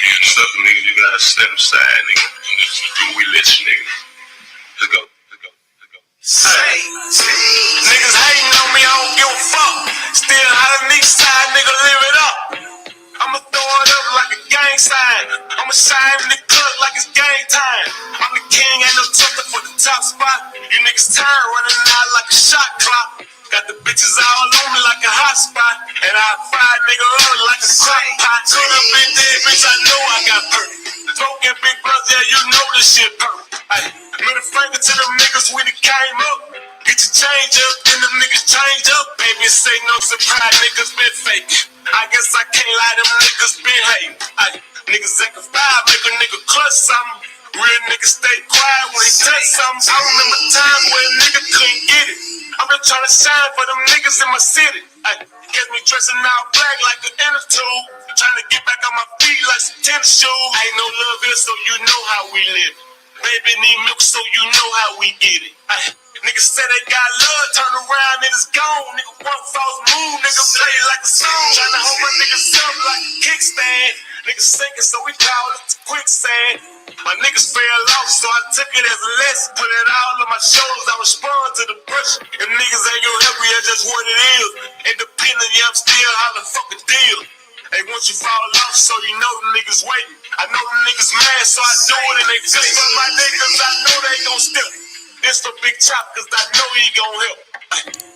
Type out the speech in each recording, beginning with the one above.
Sucker nigga, you gotta step aside, nigga. We let you, nigga. Let's go. Hey, niggas hating on me, I don't give a fuck. Still out of east side, nigga, live it up. I'ma throw it up like a gang sign. I'ma shine in the club like it's game time. I'm the king, ain't no talking for the top spot. You niggas turn running out like a shot clock. Got the bitches all on me like a hot spot. And I fire nigga up like a crock pot. Turn up in there, bitch, I know I got perk. Smoking big brother, yeah, you know this shit perk. Ay, middle finger to them niggas when it came up. Get your change up, then them niggas change up. Baby, say no surprise, niggas been fake. I guess I can't lie, them niggas been hating. Ay, niggas acting five, make a nigga clutch something. Real niggas stay quiet when they touch something. I remember times where a nigga couldn't get it. I'm just trying to shine for them niggas in my city. Ay, get me dressing all black like an inner tube. Trying to get back on my feet like some tennis shoes. Ain't no love here, so you know how we live. Baby need milk, so you know how we get it. Ay, niggas say they got love, turn around and it's gone. Nigga one false move, nigga play like a song. Tryna hold my niggas up like a kickstand. Niggas sinking, so we call it the quicksand. My niggas fell off, so I took it as a lesson. Put it all on my shoulders, I respond to the pressure. If niggas ain't gonna help me, that's just what it is. Independent, yeah, I'm still how the fuck a deal. Hey, once you fall off, so you know the niggas waiting. I know the niggas mad, so I do it in they face. For my niggas, I know they gon' step. This for Big Chop, cause I know he gon' help.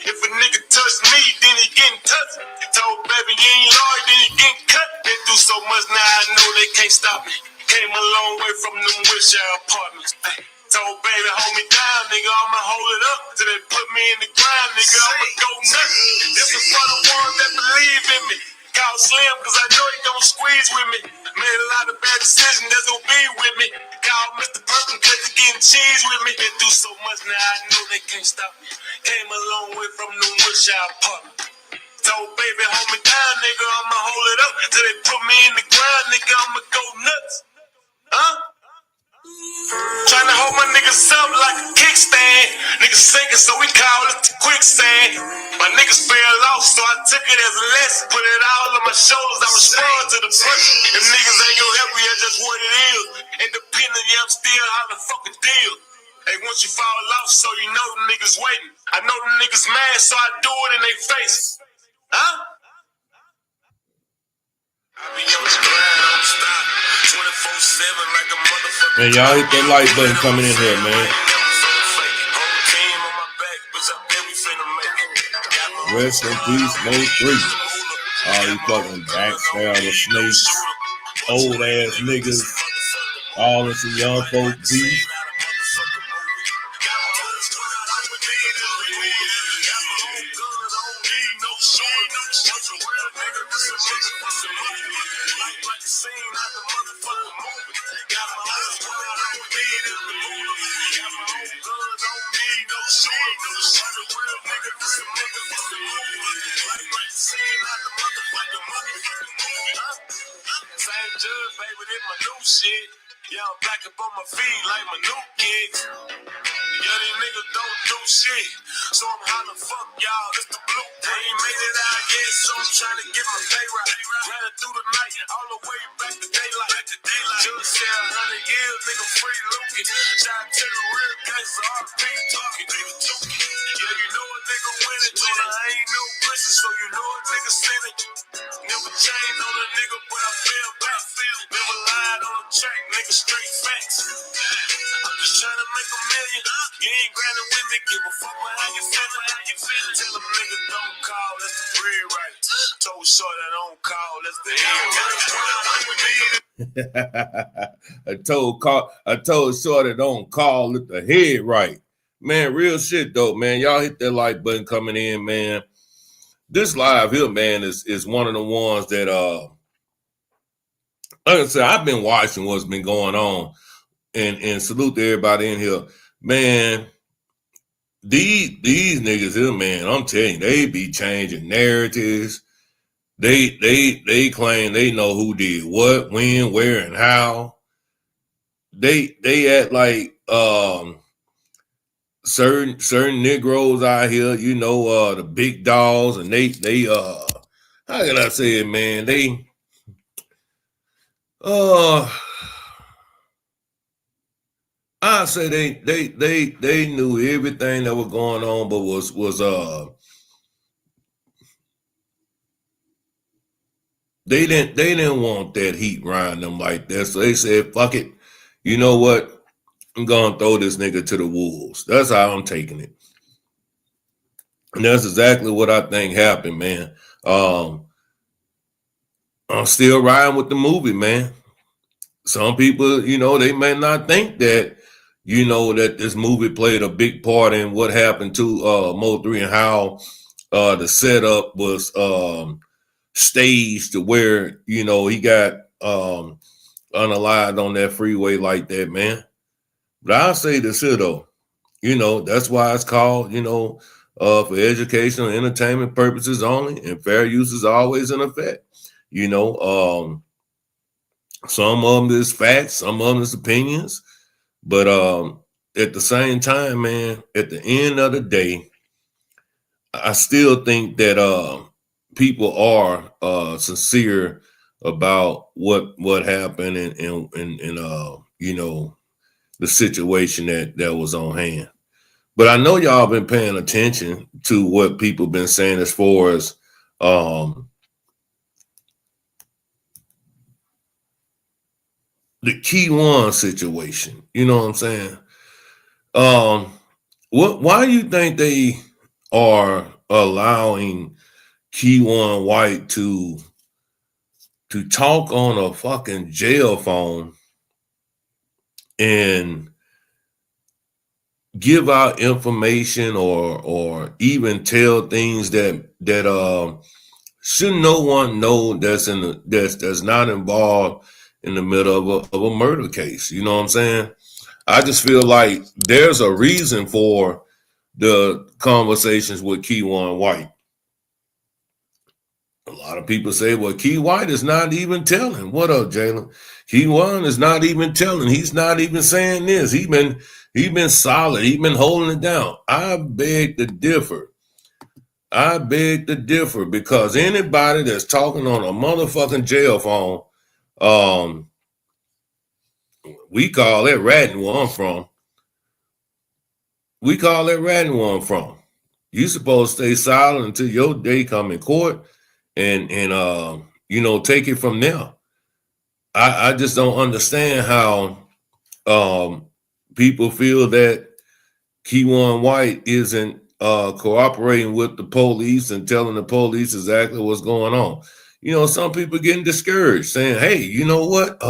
If a nigga touch me, then he getting touched. He told baby you ain't loyal, then he getting cut. Been through so much now, I know they can't stop me. Came a long way from them Wilshire apartments. Told baby hold me down, nigga, I'ma hold it up. Till they put me in the ground, nigga, I'ma go nuts. This is for the ones that believe in me. Call Slim, cause I know he gon' squeeze with me. Made a lot of bad decisions, that's gon' be with me. Call Mr. Perkins, cause he getting cheese with me. Been through so much now, I know they can't stop me. Came a long way from the Wilshire apartment. Told baby, hold me down, nigga, I'ma hold it up. Till they put me in the ground, nigga, I'ma go nuts. Huh? Tryna hold my niggas up like a kickstand. Niggas sinking, so we call it the quicksand. My niggas fell off, so I took it as a lesson. Put it all on my shoulders, I respond to the pressure. If niggas ain't gonna help me, that's just what it is. Independent, yeah, I'm still how the fuck a deal. Hey, once you fall off, so you know them niggas waiting. I know them niggas mad, so I do it in their face. Huh? Man, y'all hit that like button coming in here, man. Rest in peace, Mode 3. All you fucking backstabber snakes, old ass niggas, all in some young folk beef. Yeah, I'm back up on my feet like my new kids. Yeah, these niggas don't do shit. So I'm hollering, fuck y'all, it's the blue. They ain't made it out yet, so I'm trying to get my pay right. Running through the night, all the way back to daylight. Just said 100 years, nigga free looking. Shout out to the real gangsta, RP talking. Yeah, you know a nigga winning, told her I ain't no pussy, so you know a nigga sinning. Never chained on a nigga, but I feel back. Never lied on a track, nigga straight facts. I'm just trying to make a million. You ain't grinding with me, give a fuck with how you feeling. Tell them niggas don't call, that's the bread right. Told short I don't call, that's the head right. I told Shorty don't call it the head right. Man, real shit though, man. Y'all hit that like button coming in, man. This live here, man, is one of the ones that like I said, I've been watching what's been going on, and salute to everybody in here, man. These niggas here, man, I'm telling you, they be changing narratives. They claim they know who did what, when, where, and how. They act like certain Negroes out here, you know, the big dogs, and they how can I say it, man? Uh, I say they knew everything that was going on, but was they didn't want that heat around them like that. So they said, fuck it. You know what? I'm gonna throw this nigga to the wolves. That's how I'm taking it. And that's exactly what I think happened, man. I'm still riding with the movie, man. Some people, they may not think that, that this movie played a big part in what happened to Mo3 and how the setup was staged to where, he got unalived on that freeway like that, man. But I'll say this here though, that's why it's called, for educational and entertainment purposes only, and fair use is always in effect. Some of them is facts, some of them is opinions, but at the same time, man, at the end of the day, I still think that people are sincere about what happened and the situation that was on hand. But I know y'all been paying attention to what people been saying as far as the Key One situation. You know what I'm saying? Why do you think they are allowing Key One White to talk on a fucking jail phone and give out information or even tell things that should no one know that's not involved in the middle of a murder case? You know what I'm saying? I just feel like there's a reason for the conversations with Key One White. A lot of people say, well, Key White is not even telling. What up, Jalen? Key One is not even telling. He's not even saying this. He been solid. He been holding it down. I beg to differ. Because anybody that's talking on a motherfucking jail phone, we call that ratting where I'm from. You supposed to stay silent until your day come in court and take it from there. I just don't understand how people feel that Key One White isn't cooperating with the police and telling the police exactly what's going on. Some people getting discouraged, saying, hey, you know what?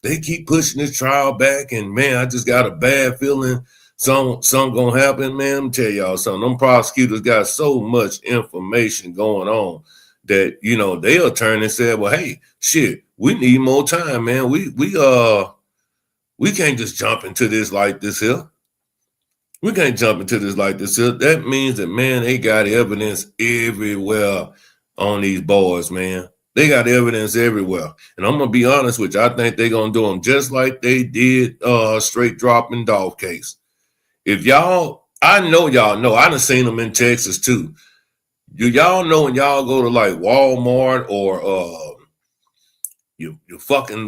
They keep pushing this trial back, and man, I just got a bad feeling something gonna happen. Man, let me tell y'all something. Them prosecutors got so much information going on that they'll turn and say, well, hey, shit, we need more time, man. We can't just jump into this like this here. That means that, man, they got evidence everywhere on these boys, man. They got evidence everywhere. And I'm going to be honest with you. I think they're going to do them just like they did straight dropping Dolph case. If I know y'all know, I done seen them in Texas too. Do y'all know when y'all go to like Walmart or your fucking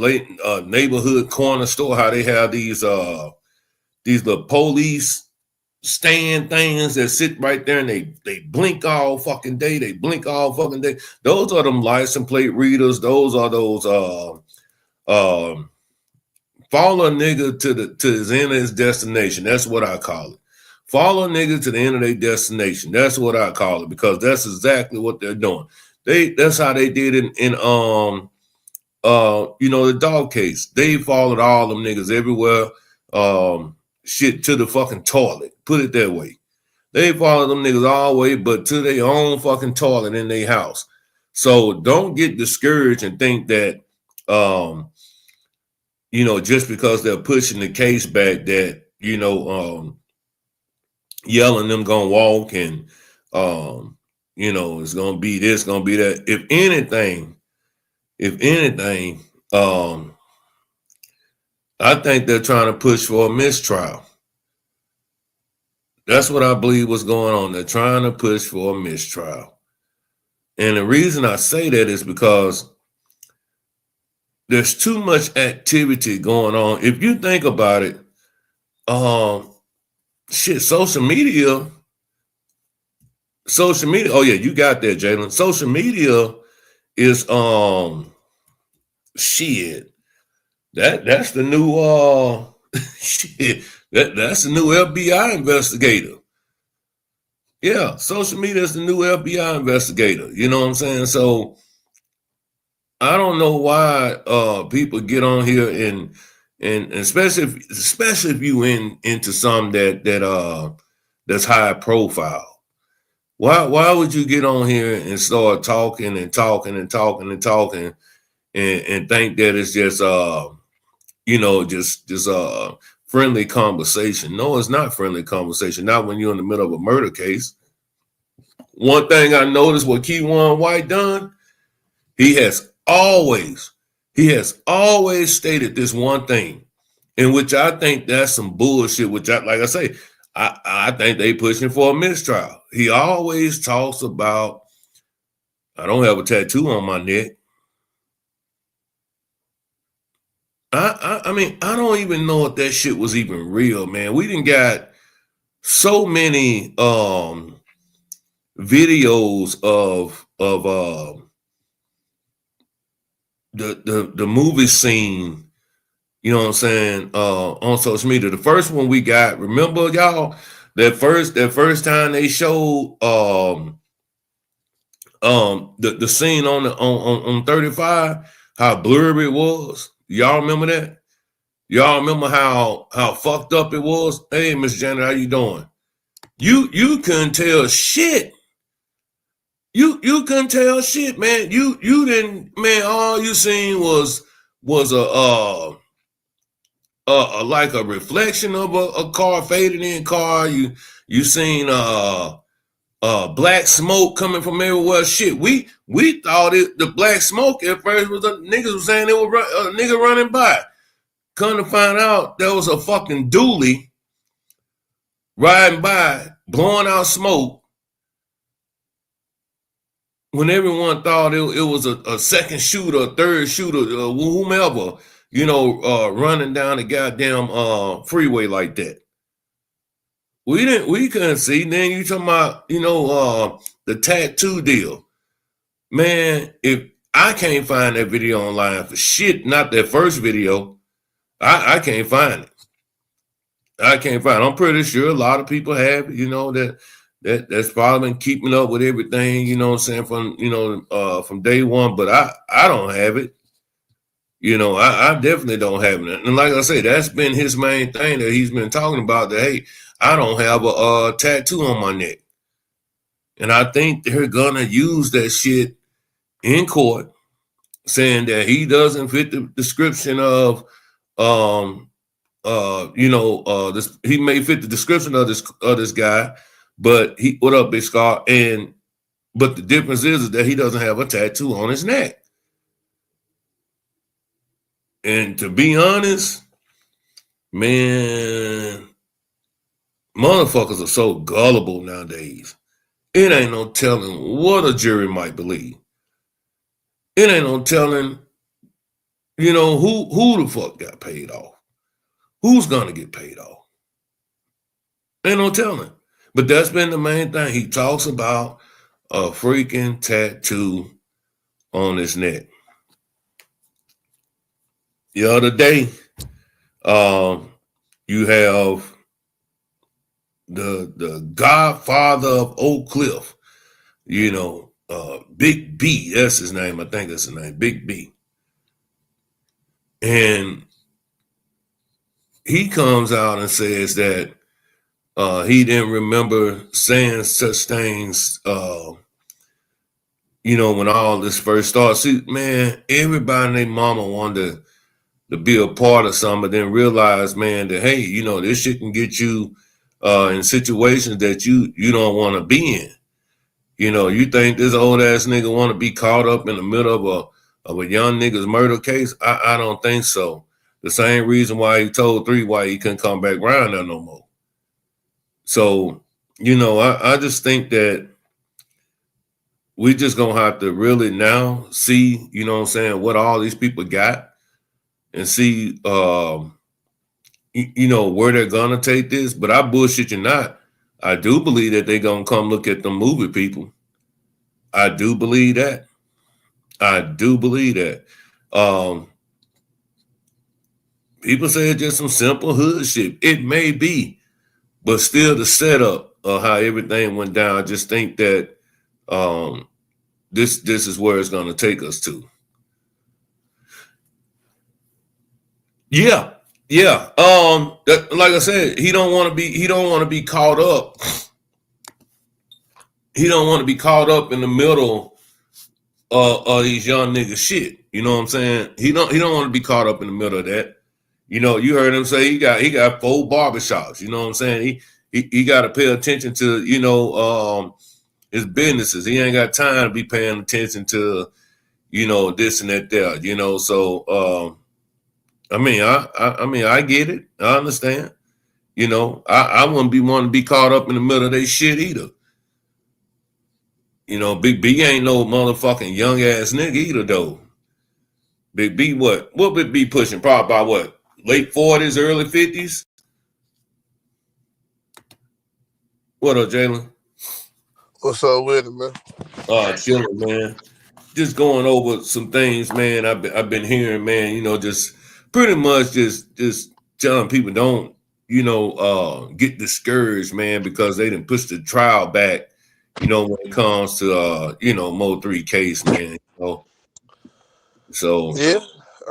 neighborhood corner store, how they have these little police stand things that sit right there and they blink all fucking day. Those are them license plate readers. Those are those follow a nigga to his end of his destination. That's what I call it. Follow a nigga to the end of their destination. That's what I call it, because that's exactly what they're doing. That's how they did in the dog case. They followed all them niggas everywhere. Shit to the fucking toilet. Put it that way. They followed them niggas all the way, but to their own fucking toilet in their house. So don't get discouraged and think that, just because they're pushing the case back that, yelling them gonna walk and, it's gonna be this, gonna be that. If anything, I think they're trying to push for a mistrial. That's what I believe was going on. They're trying to push for a mistrial. And the reason I say that is because there's too much activity going on. If you think about it, shit, social media. Oh yeah, you got that, Jalen. Social media is shit. That's the new shit. That's the new FBI investigator. Yeah, social media is the new FBI investigator. You know what I'm saying? So I don't know why people get on here and especially if you into some that's high profile. Why would you get on here and start talking and talking and talking and talking and think that it's just just friendly conversation? No, it's not friendly conversation. Not when you're in the middle of a murder case. One thing I noticed what Keywan White done, he has always stated this one thing, in which I think that's some bullshit. Which like I say, I think they pushing for a mistrial. He always talks about, I don't have a tattoo on my neck. I mean, I don't even know if that shit was even real, man. We didn't got so many videos of the movie scene, you know what I'm saying, on social media. The first one we got, remember y'all, that first time they showed the scene on 35, how blurry it was. Y'all remember that? Y'all remember how fucked up it was? Hey, Miss Janet, how you doing? You couldn't tell shit. You couldn't tell shit, man. You didn't, man. All you seen was a like a reflection of a car, faded in car. You seen black smoke coming from everywhere. Shit, we thought the black smoke at first was niggas was saying it was a nigga running by. Come to find out, there was a fucking dually riding by, blowing out smoke, when everyone thought it was a second shooter, a third shooter, whomever, running down the goddamn freeway like that. We couldn't see. Then you talking about, the tattoo deal. Man, if I can't find that video online for shit, not that first video, I can't find it. I can't find it. I'm pretty sure a lot of people have, that's probably been keeping up with everything, you know what I'm saying, from day one, but I don't have it. I definitely don't have it. And like I say, that's been his main thing that he's been talking about, that, hey, I don't have a tattoo on my neck. And I think they're going to use that shit in court, saying that he doesn't fit the description of, this, he may fit the description of this guy, but what up, Big Scar? But the difference is that he doesn't have a tattoo on his neck. And to be honest, man, motherfuckers are so gullible nowadays. It ain't no telling what a jury might believe. It ain't no telling, who the fuck got paid off. Who's gonna get paid off? Ain't no telling. But that's been the main thing. He talks about a freaking tattoo on his neck. The other day, you have the godfather of Oak Cliff, Big B. That's his name. I think that's his name, Big B. And he comes out and says that he didn't remember saying such things, when all this first started. See, man, everybody and their mama wanted to be a part of something, but then realize, man, that, hey, this shit can get you in situations that you don't want to be in. You think this old ass nigga want to be caught up in the middle of a young nigga's murder case? I don't think so. The same reason why he told 3 why he couldn't come back around there no more. So, I just think that we just gonna have to really now see, what all these people got and see, where they're gonna take this. But I bullshit you not. I do believe that they're gonna come look at the movie people. I do believe that. I do believe that. Um, People say it's just some simple hood shit. It may be, but still the setup of how everything went down. I just think that um, this is where it's gonna take us to. Yeah, yeah. Like I said, he don't want to be. He don't want to be caught up. He don't want to be caught up in the middle of these young niggas shit. You know what I'm saying? He don't want to be caught up in the middle of that. You heard him say he got 4 barbershops. You know what I'm saying? He got to pay attention to his businesses. He ain't got time to be paying attention to this and that there. So I get it. I understand. I wouldn't be wanting to be caught up in the middle of their shit either. Big B ain't no motherfucking young ass nigga either though. Big B what would be pushing? Probably by what? Late 40s, early 50s? What up, Jalen? What's up with it, man? Chilling, man. Just going over some things, man. I've been hearing, man. Just pretty much just telling people don't, get discouraged, man, because they didn't push the trial back. When it comes to Mo 3 case, man. So yeah,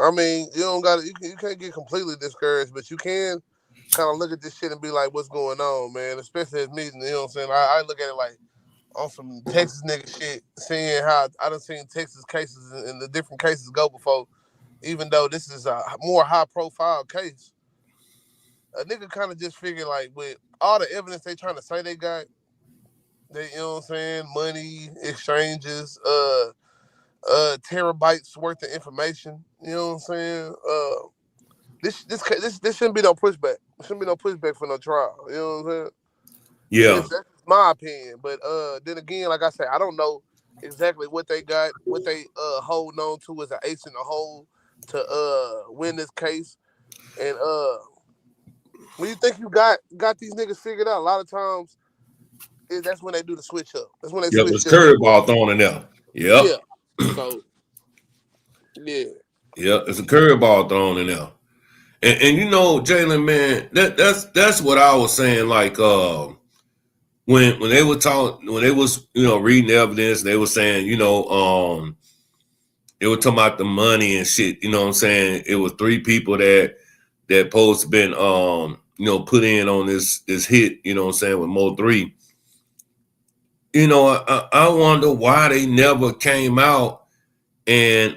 I mean, you don't got you can't get completely discouraged, but you can kind of look at this shit and be like, "What's going on, man?" Especially as me, you know what I'm saying? I look at it like on some Texas nigga shit, seeing how I done seen Texas cases and the different cases go before. Even though this is a more high profile case, a nigga kind of just figured like with all the evidence they trying to say they got, you know what I'm saying, money exchanges, terabytes worth of information. You know what I'm saying? This shouldn't be no pushback. Shouldn't be no pushback for no trial. You know what I'm saying? yeah, That's my opinion. But then again, like I said, I don't know exactly what they got, what they holding on to as an ace in the hole to win this case. And when you think you got these niggas figured out, a lot of times that's when they do the switch up. That's when they yep, switch it's shit up. curveball thrown in there. Yep. Yeah. So yeah. Yep, it's a curveball thrown in there. And Jalen, man, that's what I was saying. Like when they were talking, when they was reading the evidence, they were saying they were talking about the money and shit. You know what I'm saying? It was 3 people that supposed to been put in on this hit. You know what I'm saying, with Mo 3. I wonder why they never came out and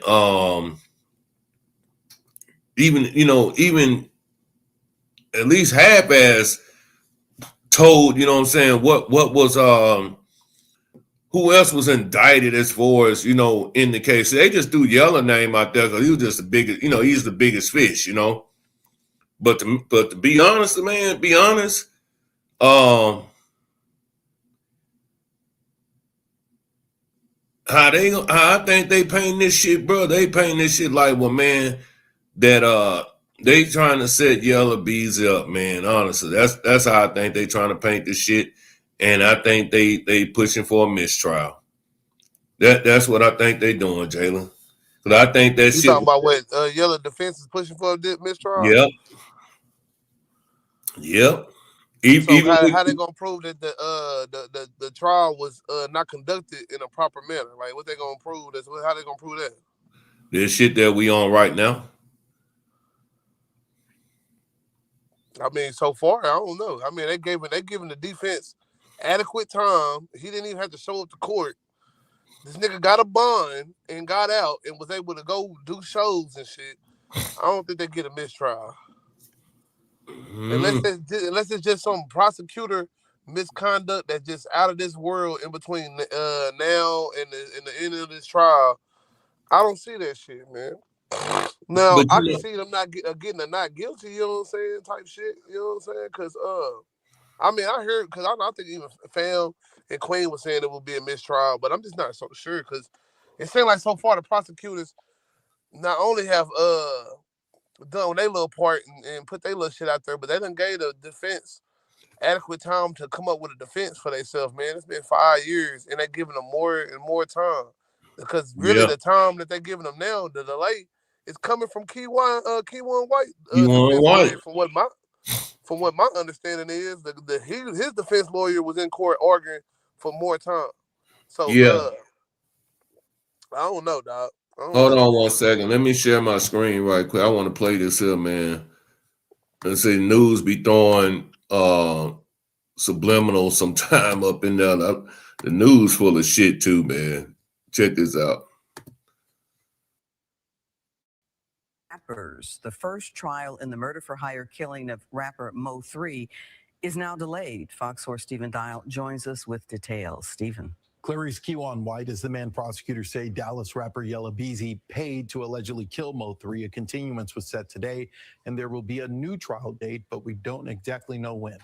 even at least half-ass told, what I'm saying, what was who else was indicted as far as, in the case. They just threw Yeller name out there because he was just the biggest, he's the biggest fish, But to be honest, man, how I think they paint this shit, bro. They paint this shit like, well, man, that they trying to set Yella Beezy up, man. Honestly, that's how I think they trying to paint this shit, and I think they pushing for a mistrial. That's what I think they doing, Jalen. Because I think that You shit. talking about what Yellow Defense is pushing for a mistrial? Yep. So Even how they gonna prove that the trial was not conducted in a proper manner? Like what they gonna prove? How they gonna prove that? this shit that we on right now. I mean, so far I don't know. I mean, they giving the defense adequate time. He didn't even have to show up to court. This nigga got a bond and got out and was able to go do shows and shit. I don't think they get a mistrial. Unless it's just some prosecutor misconduct that's just out of this world in between now and the end of this trial. I don't see that shit, man. Now I can see them not getting a not guilty, you know what I'm saying, type shit. You know what I'm saying? Because I mean, I heard because I think even Fam and Queen was saying it would be a mistrial, but I'm just not so sure because it seems like so far the prosecutors not only have done their little part and put their little shit out there, but they done gave the defense adequate time to come up with a defense for themselves, man. It's been 5 years, and they're giving them more and more time because really Yeah. the time that they're giving them now, the delay, is coming from Keywan White, Keywan defense White. lawyer. From what my understanding is, his defense lawyer was in court arguing for more time. So Yeah. I don't know, dog. Hold on 1 second. Let me share my screen right quick. I want to play this here, man. Let's see, news be throwing subliminal sometime up in there. The news full of shit too, man. Check this out. The first trial in the murder-for-hire killing of rapper Mo3 is now delayed. Fox 4 Stephen Dial joins us with details. Stephen. Clarice Keywan White is the man prosecutors say Dallas rapper Yella Beezy paid to allegedly kill Mo3. A continuance was set today, and there will be a new trial date, but we don't exactly know when.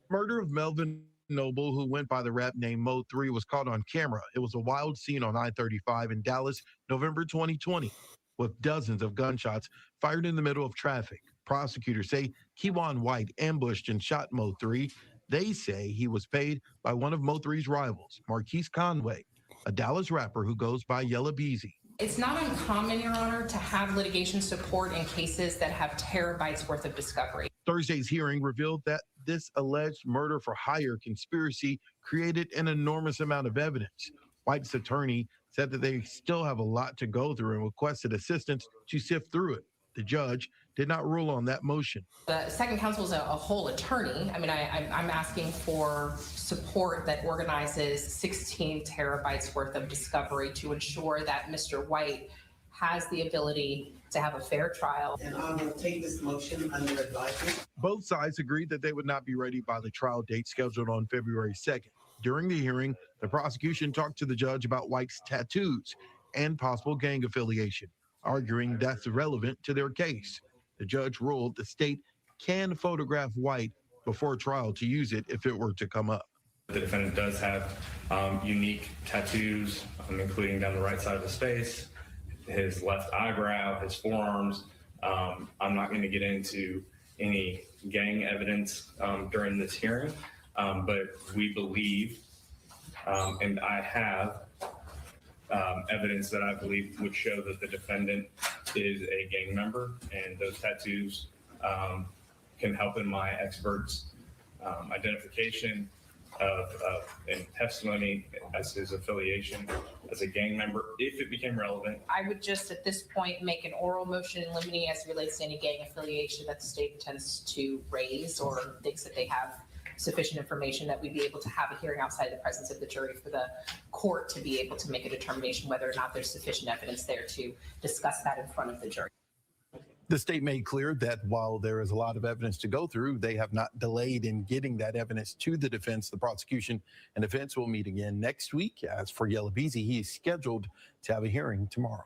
Murder of Melvin Noble, who went by the rap name Mo3, was caught on camera. It was a wild scene on I-35 in Dallas, November 2020, with dozens of gunshots fired in the middle of traffic. Prosecutors say Keywan White ambushed and shot Mo3. They say he was paid by one of Mo3's rivals, Marquise Conway, a Dallas rapper who goes by Yella Beezy. It's not uncommon, Your Honor, to have litigation support in cases that have terabytes worth of discovery. Thursday's hearing revealed that this alleged murder-for-hire conspiracy created an enormous amount of evidence. White's attorney said that they still have a lot to go through and requested assistance to sift through it. The judge did not rule on that motion. The second counsel is a whole attorney. I mean, I'm asking for support that organizes 16 terabytes worth of discovery to ensure that Mr. White has the ability to have a fair trial. And I will take this motion under advisement. Both sides agreed that they would not be ready by the trial date scheduled on February 2nd. During the hearing, the prosecution talked to the judge about White's tattoos and possible gang affiliation, arguing that's irrelevant to their case. The judge ruled the state can photograph White before trial to use it if it were to come up. The defendant does have unique tattoos, including down the right side of his face, his left eyebrow, his forearms. I'm not going to get into any gang evidence during this hearing, but we believe, and I have evidence that I believe would show that the defendant is a gang member, and those tattoos can help in my expert's identification of and testimony as his affiliation as a gang member if it became relevant. I would just at this point make an oral motion in limine as it relates to any gang affiliation that the state intends to raise or thinks that they have sufficient information that we'd be able to have a hearing outside the presence of the jury for the court to be able to make a determination whether or not there's sufficient evidence there to discuss that in front of the jury. The state made clear that while there is a lot of evidence to go through, they have not delayed in getting that evidence to the defense. The prosecution and defense will meet again next week. As for Yella Beezy, he is scheduled to have a hearing tomorrow.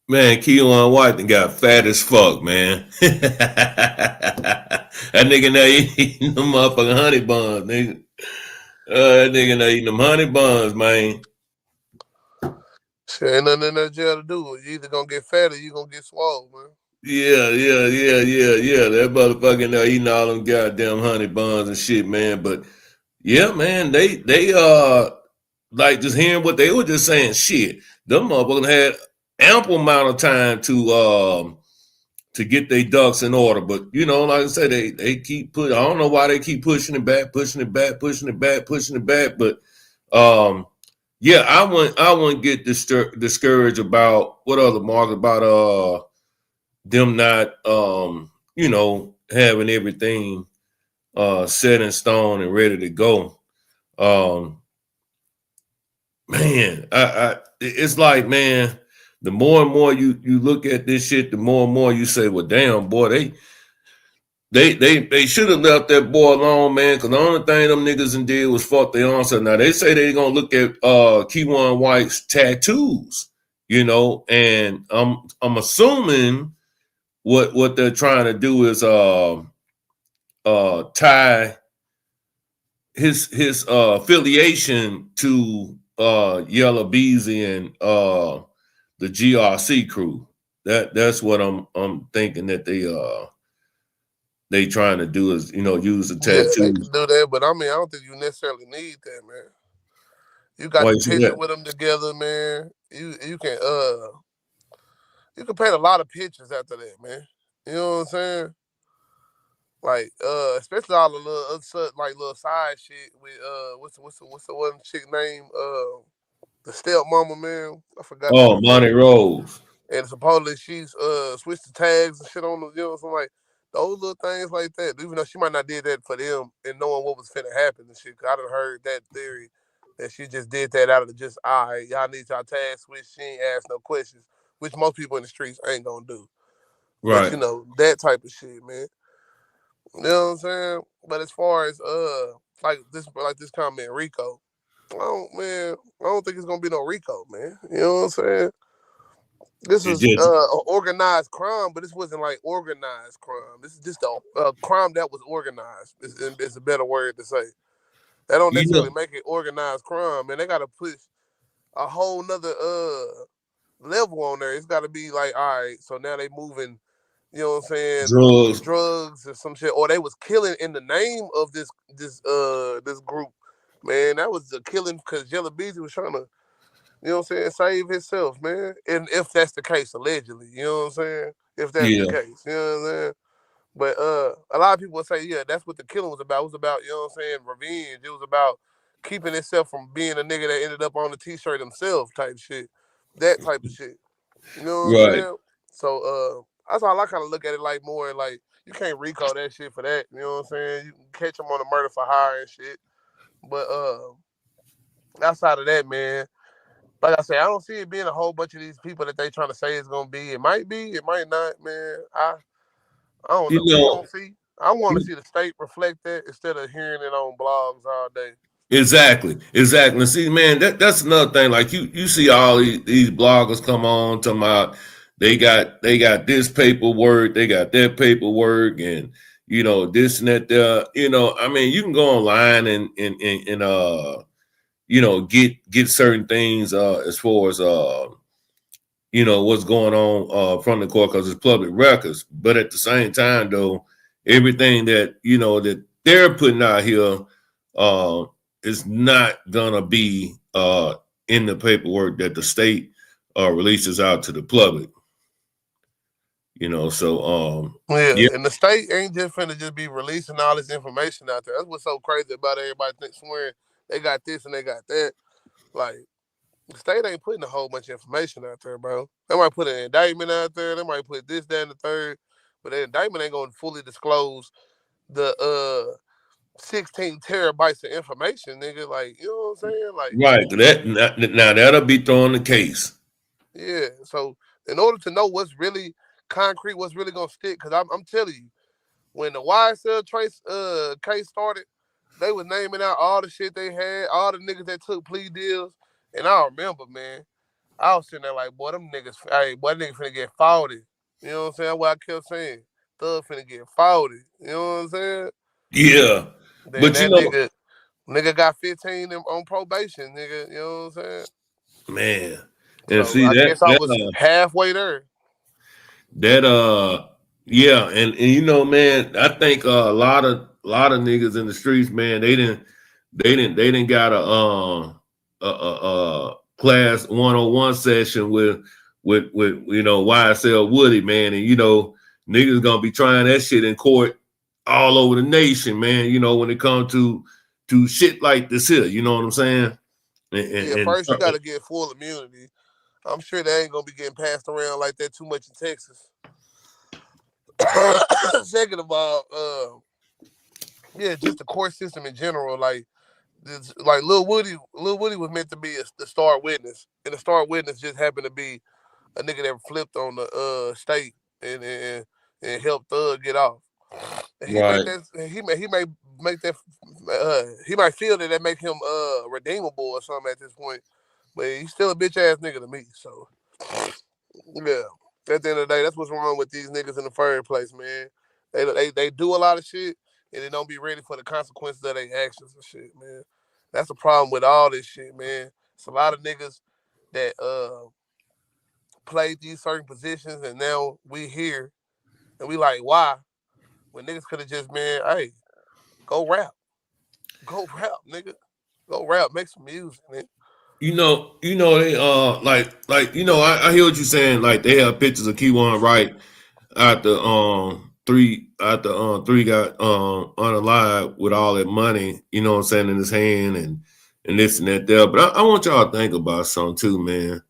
Man, Keywan White done got fat as fuck, man. That nigga now eating them motherfucking honey buns, nigga. That nigga now eating them honey buns, man. Shit, ain't nothing in that jail to do. You either gonna get fat or you gonna get swole, man. Yeah. That motherfucking now eating all them goddamn honey buns and shit, man. But yeah, man, they like just hearing what they were just saying, shit. Them motherfuckers had ample amount of time to get their ducks in order. But you know, like I said, they keep I don't know why they keep pushing it back. But yeah, I wouldn't get discouraged about what other market about them not you know, having everything set in stone and ready to go. Man, it's like, man, the more and more you look at this shit, the more and more you say, well, damn, boy, they should have left that boy alone, man, because the only thing them niggas did was fuck their answer. Now, they say they're going to look at Keywan White's tattoos, you know, and I'm assuming what they're trying to do is tie his affiliation to Yellow Beezy and the GRC crew. That's what I'm thinking that they trying to do is, you know, use the Yeah, they tattoos. can do that, but I mean, I don't think you necessarily need that, man. You got Why the you say picture that? with them together, man. You can paint a lot of pictures after that, man. You know what I'm saying? Like, especially all the little like little side shit with what's the one chick name? The stepmama, man. I forgot the Oh, nigga Monty name. Rose. And supposedly she's switched the tags and shit on the, you know, something like those little things like that. Even though she might not did that for them and knowing what was finna happen and shit. 'Cause I done heard that theory that she just did that out of just, all right, y'all need y'all tag switch. She ain't asked no questions, which most people in the streets ain't gonna do. But Right. you know, that type of shit, man. You know what I'm saying? But as far as like this comment, Rico, I don't think it's gonna be no Rico, man. You know what I'm saying? This It was just organized crime, but this wasn't like organized crime. This is just a crime that was organized. Is a better word to say. That don't you necessarily know, make it organized crime, man. They got to push a whole nother level on there. It's got to be like, all right, so now they moving, you know what I'm saying, drugs. drugs or some shit, or they was killing in the name of this group. Man, that was a killing because Yellow Beezy was trying to, you know what I'm saying, save himself, man. And if that's the case, allegedly, you know what I'm saying? If that's the Yeah. case, you know what I'm saying? But a lot of people would say, yeah, that's what the killing was about. It was about, you know what I'm saying, revenge. It was about keeping himself from being a nigga that ended up on the t-shirt himself type shit. That type of shit. You know what I'm Right. saying? So that's all I kind of look at it like more like you can't recall that shit for that. You know what I'm saying? You can catch him on a murder for hire and shit. But outside of that, man, like I said, I don't see it being a whole bunch of these people that they trying to say it's gonna be. It might be, it might not, man. I don't You know. We know, gonna see. I want to see the state reflect that instead of hearing it on blogs all day. exactly. See, man, that's another thing. Like you see all these bloggers come on talking about they got this paperwork, they got that paperwork, and you know this and that. There, you know, I mean, you can go online and you know get certain things as far as you know what's going on from the court because it's public records. But at the same time, though, everything that you know that they're putting out here uh, is not gonna be in the paperwork that the state releases out to the public. You know, so Yeah, yeah, and the state ain't just finna just be releasing all this information out there. That's what's so crazy about everybody swearing they got this and they got that. Like the state ain't putting a whole bunch of information out there, bro. They might put an indictment out there. They might put this, that, and the third, but the indictment ain't gonna fully disclose the 16 terabytes of information, nigga. Like, you know what I'm saying? Like, right. Now that'll be throwing the case. yeah. So in order to know what's really concrete, what's really gonna stick, because I'm telling you, when the YSL trace case started, they was naming out all the shit they had, all the niggas that took plea deals, and I remember, man, I was sitting there like, boy, them niggas, hey, boy, niggas finna get faulted. You know what I'm saying? What I kept saying, Thug finna get faulted. You know what I'm saying? Yeah, Then but you that know, nigga got 15 on probation, nigga. You know what I'm saying? man, and So see I guess I that was halfway there. that yeah, and you know, man, I think a lot of niggas in the streets, man, they didn't got a class 101 session with you know YSL Woody, man, and you know niggas gonna be trying that shit in court all over the nation, man. You know when it comes to shit like this here, you know what I'm saying? Yeah, And first you got to get full immunity. I'm sure they ain't gonna be getting passed around like that too much in Texas. Second of all, yeah, just the court system in general. Like Lil Woody was meant to be the star witness, and the star witness just happened to be a nigga that flipped on the state and helped Thug get off. And he right, make that he may make that he might feel that make him redeemable or something at this point, but he's still a bitch ass nigga to me. So yeah, at the end of the day, that's what's wrong with these niggas in the first place, man. They do a lot of shit and they don't be ready for the consequences of their actions and shit, man. That's the problem with all this shit, man. It's a lot of niggas that played these certain positions, and now we here, and we like, why? When niggas could have just been, hey, go rap, nigga, go rap, make some music, nigga. You know, they I hear what you're saying. Like they have pictures of Key-One right after three got unalive with all that money, you know what I'm saying, in his hand and this and that there. But I want y'all to think about something too, man.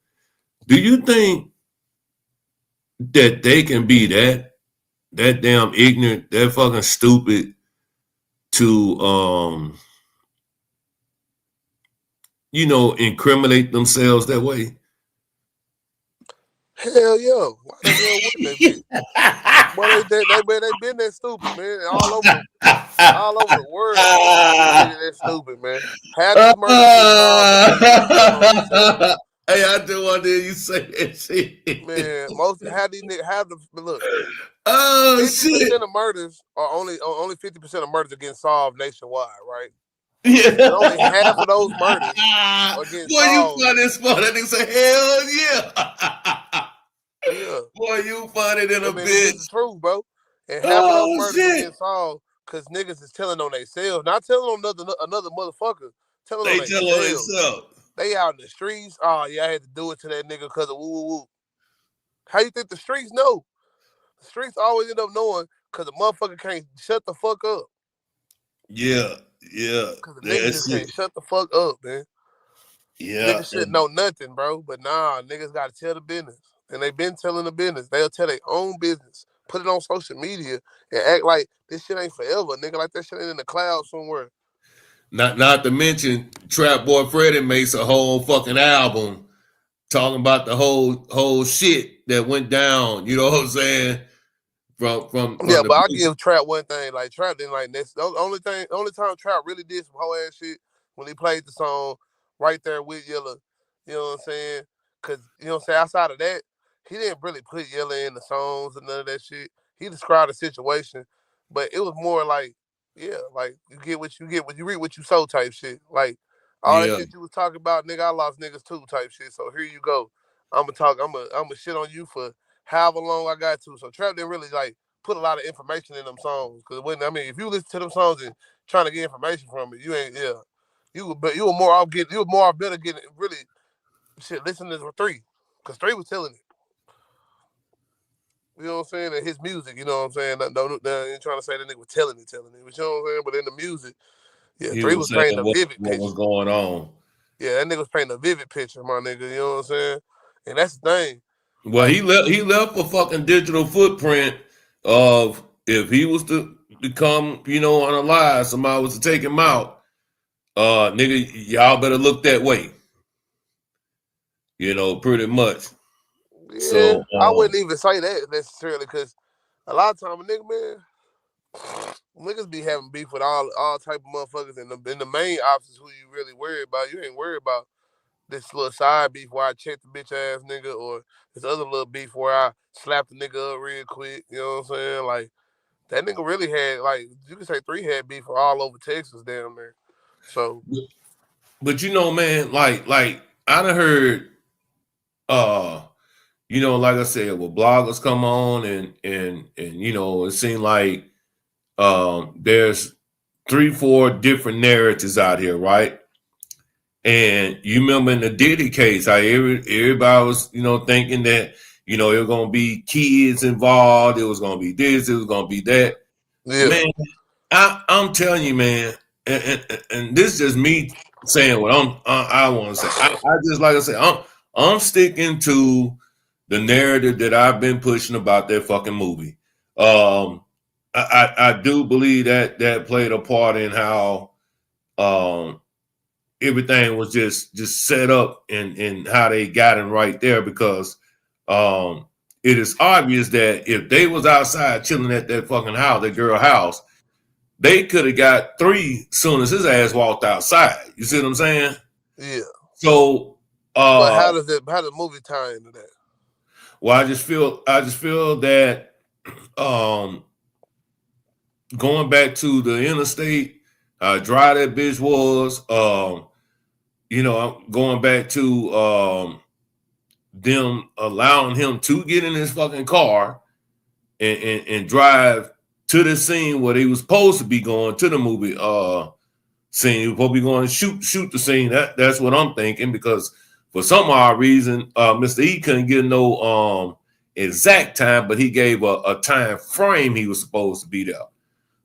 Do you think that they can be that damn ignorant, that fucking stupid to incriminate themselves that way? Hell yeah. Why the hell wouldn't they be? Well, they been that stupid, man. All over the world. They that stupid, man. Half these murders. Hey, I do want to hear you say that shit. Man, half these niggas have the look. Oh 50% shit. of murders are only 50% of murders are getting solved nationwide, right? Yeah. And only half of those murders are getting Boy, solved. you funny as fuck. That nigga say, hell yeah. Yeah. Boy, you funny than a bitch. It's the truth, bro. And half of those murders are getting solved because niggas is telling on themselves, not telling on another motherfucker. Telling on themselves. They out in the streets. Oh yeah, I had to do it to that nigga because of woo woo woo. How you think the streets know? The streets always end up knowing because the motherfucker can't shut the fuck up. Yeah. Because the niggas just can't shut the fuck up, man. Yeah. Niggas shouldn't know nothing, bro. But nah, niggas gotta tell the business. And they been telling the business. They'll tell their own business. Put it on social media and act like this shit ain't forever, nigga. Like that shit ain't in the cloud somewhere. Not to mention, Trap Boy Freddy makes a whole fucking album talking about the whole shit that went down. You know what I'm saying? From yeah, but I give Trap one thing. Like Trap didn't like this. The only time Trap really did some whole ass shit when he played the song right there with Yella. You know what I'm saying? Cause you know what I'm saying. Outside of that, he didn't really put Yella in the songs and none of that shit. He described the situation, but it was more like, yeah, like you get what you reap what you sow type shit. Like all that shit you was talking about, nigga, I lost niggas too type shit. So here you go. I'm gonna shit on you for however long I got to. So Trap didn't really like put a lot of information in them songs. Cause if you listen to them songs and trying to get information from it, you ain't you were more off better getting really shit listening to 3. Cause 3 was telling it. You know what I'm saying? And his music, you know what I'm saying? No, ain't trying to say that nigga was telling it. But you know what I'm saying? But in the music, yeah, 3 was painting a vivid picture. What was going on? Yeah, that nigga was painting a vivid picture, my nigga. You know what I'm saying? And that's the thing. Well, he left a fucking digital footprint of if he was to become, unalive, somebody was to take him out, nigga, y'all better look that way. Pretty much. Yeah, so I wouldn't even say that necessarily because a lot of times, niggas be having beef with all type of motherfuckers, and the main officers who you really worry about. You ain't worried about this little side beef where I check the bitch ass nigga, or this other little beef where I slap the nigga up real quick. You know what I'm saying? Like that nigga really had, like, you could say 3 had beef all over Texas down there. So, but man, like I done heard, like I said, well, bloggers come on and it seemed like there's 3-4 different narratives out here, right? And you remember in the Diddy case, how everybody was, thinking that, it was going to be kids involved. It was going to be this. It was going to be that. Yeah. Man, I'm telling you, man, and this is just me saying what I want to say. I just, like I said, I'm sticking to the narrative that I've been pushing about that fucking movie. I do believe that played a part in how everything was just set up and how they got him right there, because it is obvious that if they was outside chilling at that fucking house, that girl house, they could have got 3 soon as his ass walked outside. You see what I'm saying? Yeah. So but how does the movie tie into that? Well, I just feel that going back to the interstate, how dry that bitch was, you know, I'm going back to them allowing him to get in his fucking car and drive to the scene where they was supposed to be going to the movie scene. He was supposed to be going to shoot the scene. That's what I'm thinking, because for some odd reason, Mr. E couldn't get no exact time, but he gave a time frame he was supposed to be there.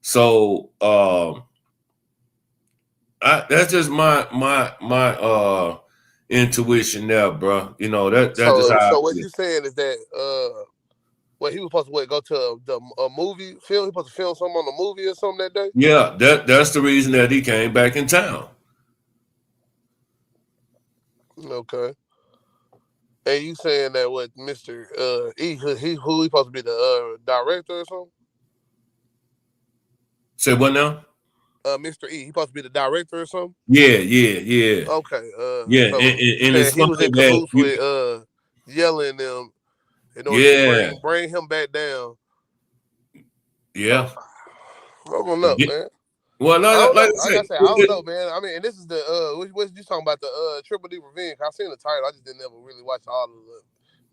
So that's just my intuition there, bro. You know, that's just how. So what you saying is that what he was supposed to go to a movie film? He supposed to film something on the movie or something that day? Yeah, that's the reason that he came back in town. Okay. And you saying that what Mr. E, who he supposed to be the director or something? Say what now? Mr. E, he supposed to be the director or something? Yeah. Okay. Yeah, so and it's he was in something cahoots that with yelling them in order to bring him back down. Yeah. I don't know, man. Well, no, like I said, I don't know, man. I mean, and this is the what you talking about, the Triple D Revenge? I seen the title, I just didn't ever really watch all of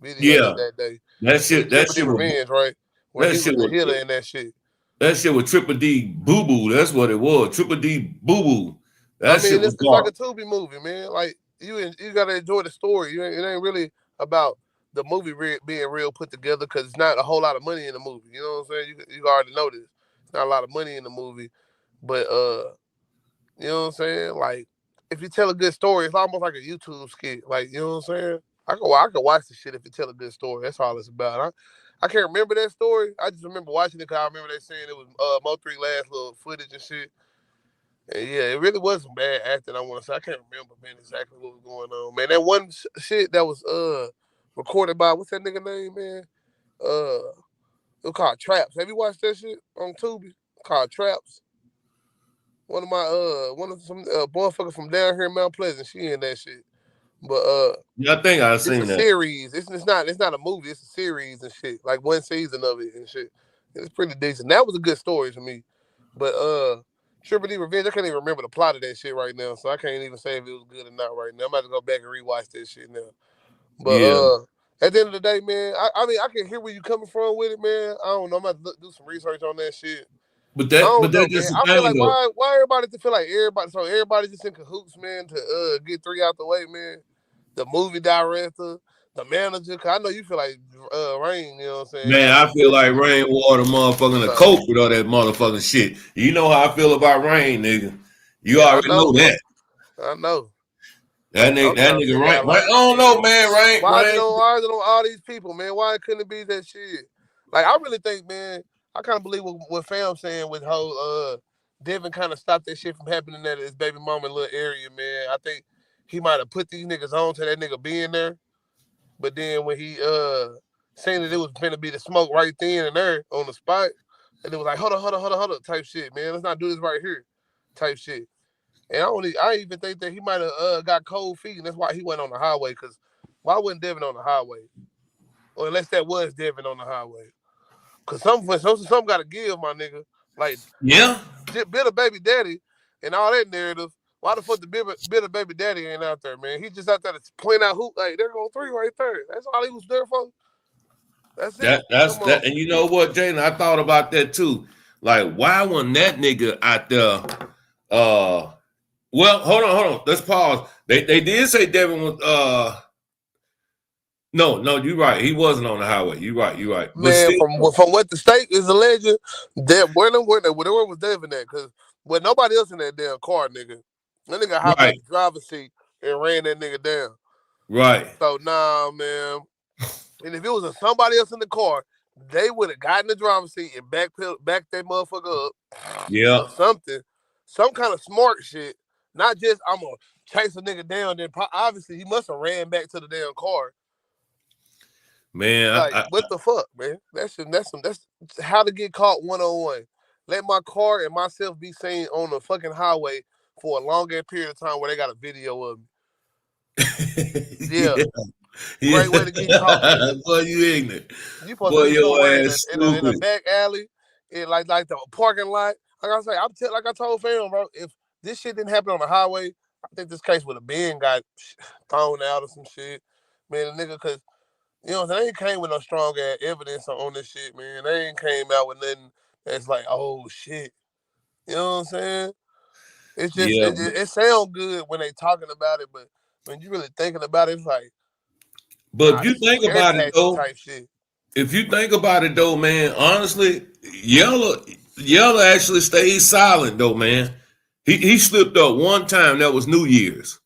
the videos that day. That shit Revenge, right? Where he was the healer in that shit. That shit was Triple D Boo Boo. That's what it was. Triple D Boo Boo. That shit was it's like a Tubi movie, man. Like you gotta enjoy the story. It ain't really about the movie being real put together, because it's not a whole lot of money in the movie. You know what I'm saying? You already know this. It's not a lot of money in the movie. But you know what I'm saying? Like, if you tell a good story, it's almost like a YouTube skit. Like, you know what I'm saying? I can watch the shit if you tell a good story. That's all it's about. I can't remember that story. I just remember watching it because I remember they saying it was Mo3 last little footage and shit. And yeah, it really was some bad acting, I want to say. I can't remember, man, exactly what was going on. Man, that one shit that was recorded by, what's that nigga name, man? It was called Traps. Have you watched that shit on Tubi? It's called Traps. One of some motherfucker from down here in Mount Pleasant, she in that shit. But yeah, I think I've seen that. It's a series. It's not a movie. It's a series and shit. Like one season of it and shit. It's pretty decent. That was a good story to me. But Triple D Revenge, I can't even remember the plot of that shit right now, so I can't even say if it was good or not right now. I'm about to go back and rewatch that shit now. But at the end of the day, man, I mean, I can hear where you coming from with it, man. I don't know. I'm about to do some research on that shit. But that just I feel like why everybody feel like everybody just in cahoots, man, to get three out the way, man. The movie director, the manager. Cause I know you feel like Rain, you know what I'm saying? Man, I feel like Rain water motherfucking the coke with all that motherfucking shit. You know how I feel about Rain, nigga. You already know that. I know. That nigga Rain. I don't know, man. Rain. Why is it on all these people, man? Why couldn't it be that shit? Like, I really think, man, I kind of believe what Fam saying with whole Devin kind of stopped that shit from happening at his baby mama little area, man. I think he might have put these niggas on to that nigga being there. But then when he saying that it was gonna be the smoke right then and there on the spot, and it was like, hold on, type shit, man. Let's not do this right here, type shit. And I even think that he might have got cold feet, and that's why he went on the highway. Because why wasn't Devin on the highway? Or unless that was Devin on the highway. Because some got to give, my nigga. Like, yeah, bitter baby daddy and all that narrative. Why the fuck the bitter baby daddy ain't out there, man? He just out there to point out who, like, they're going three right there. That's all he was there for. That's it. That's that. And you know what, Jalen? I thought about that too. Like, why wasn't that nigga out there? Well, hold on. Let's pause. They did say Devin was No, you're right. He wasn't on the highway. You're right. But man, from what the state is alleging, that where was Devin at? Because with nobody else in that damn car, nigga. That nigga hopped out the driver's seat and ran that nigga down. Right. So nah, man. And if it was somebody else in the car, they would have gotten the driver's seat and backed that motherfucker up. Yeah. Or something. Some kind of smart shit. Not just I'm gonna chase a nigga down. Then obviously he must have ran back to the damn car. Man, like, what the fuck, man? That's how to get caught 101. Let my car and myself be seen on the fucking highway for a longer period of time where they got a video of me. Yeah. Great way to get caught. Boy, you ignorant. You supposed to be in a back alley, in like the parking lot. Like I say, like I told Fam, bro, if this shit didn't happen on the highway, I think this case would have been got thrown out or some shit. Man, the nigga, cause you know what I'm saying? They ain't came with no strong ass evidence on this shit, man. They ain't came out with nothing that's like, oh shit. You know what I'm saying? It's just Yeah, it sounds good when they talking about it, but when you really thinking about it, it's like, but nah, if you this is think scare about it tactic though, type shit. man, honestly, Yella actually stayed silent though, man. He slipped up one time. That was New Year's.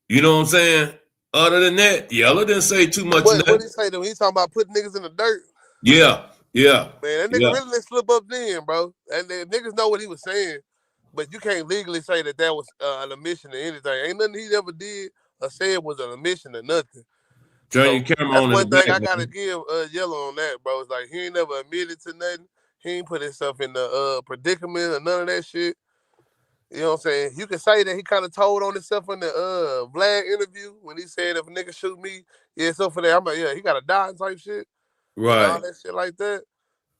You know what I'm saying? Other than that, Yella didn't say too much. What did he say to him? He talking about putting niggas in the dirt. Yeah, yeah, Man, that nigga yeah. really didn't slip up then, bro. And then niggas know what he was saying, but you can't legally say that was an admission to anything. Ain't nothing he ever did or said was an admission to nothing. Turn So your camera that's on in one the thing back, I gotta man. give Yellow on that, bro. It's like he ain't never admitted to nothing. He ain't put himself in the predicament or none of that shit. You know what I'm saying? You can say that he kind of told on himself in the Vlad interview when he said if a nigga shoot me, yeah, so for that, I'm like, yeah, he gotta die type shit and all Right. that shit like that.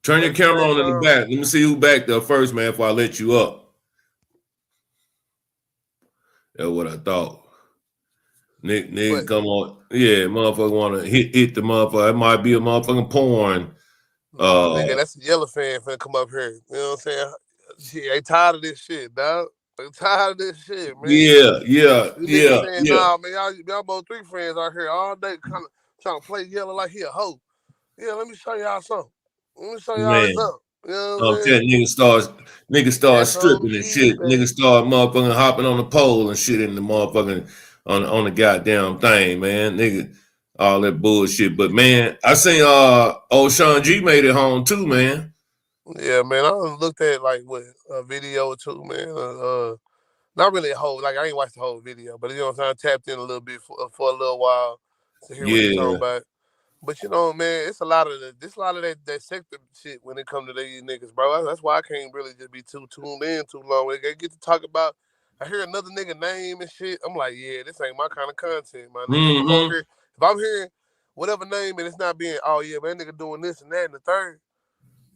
Turn But your at the camera same on in the time, back. Let me see who back there first, man, before I let you up. That's what I thought. Nigga, but come on. Yeah, motherfucker want to hit the motherfucker. It might be a motherfucking porn. nah, nigga, that's a Yellow fan finna come up here. You know what I'm saying? Shit, they tired of this shit, dog. They tired of this shit, man. Yeah, You niggas saying, yeah. nah, man, y'all both three friends out here all day kind of trying to play Yellow like he a hoe. Yeah, let me show y'all something. Let me show y'all this Man. up. You know what I'm saying? Telling niggas start That's on stripping and me, shit. Niggas baby. start motherfucking hopping on the pole and shit in the motherfucking on the goddamn thing, man. Nigga, all that bullshit. But man, I seen old Sean G made it home too, man. Yeah, man, I done looked at like what a video or two, man. Not really a whole, like I ain't watched the whole video, but you know what I'm saying. I tapped in a little bit for a little while to hear what he talking Yeah. about. But you know, man, it's a lot of that sector shit when it come to these niggas, bro. That's why I can't really just be too tuned in too long. When they get to talk about, I hear another nigga name and shit. I'm like, yeah, this ain't my kind of content, my nigga. Mm-hmm. If I'm hearing whatever name and it's not being, oh yeah, man, nigga doing this and that and the third.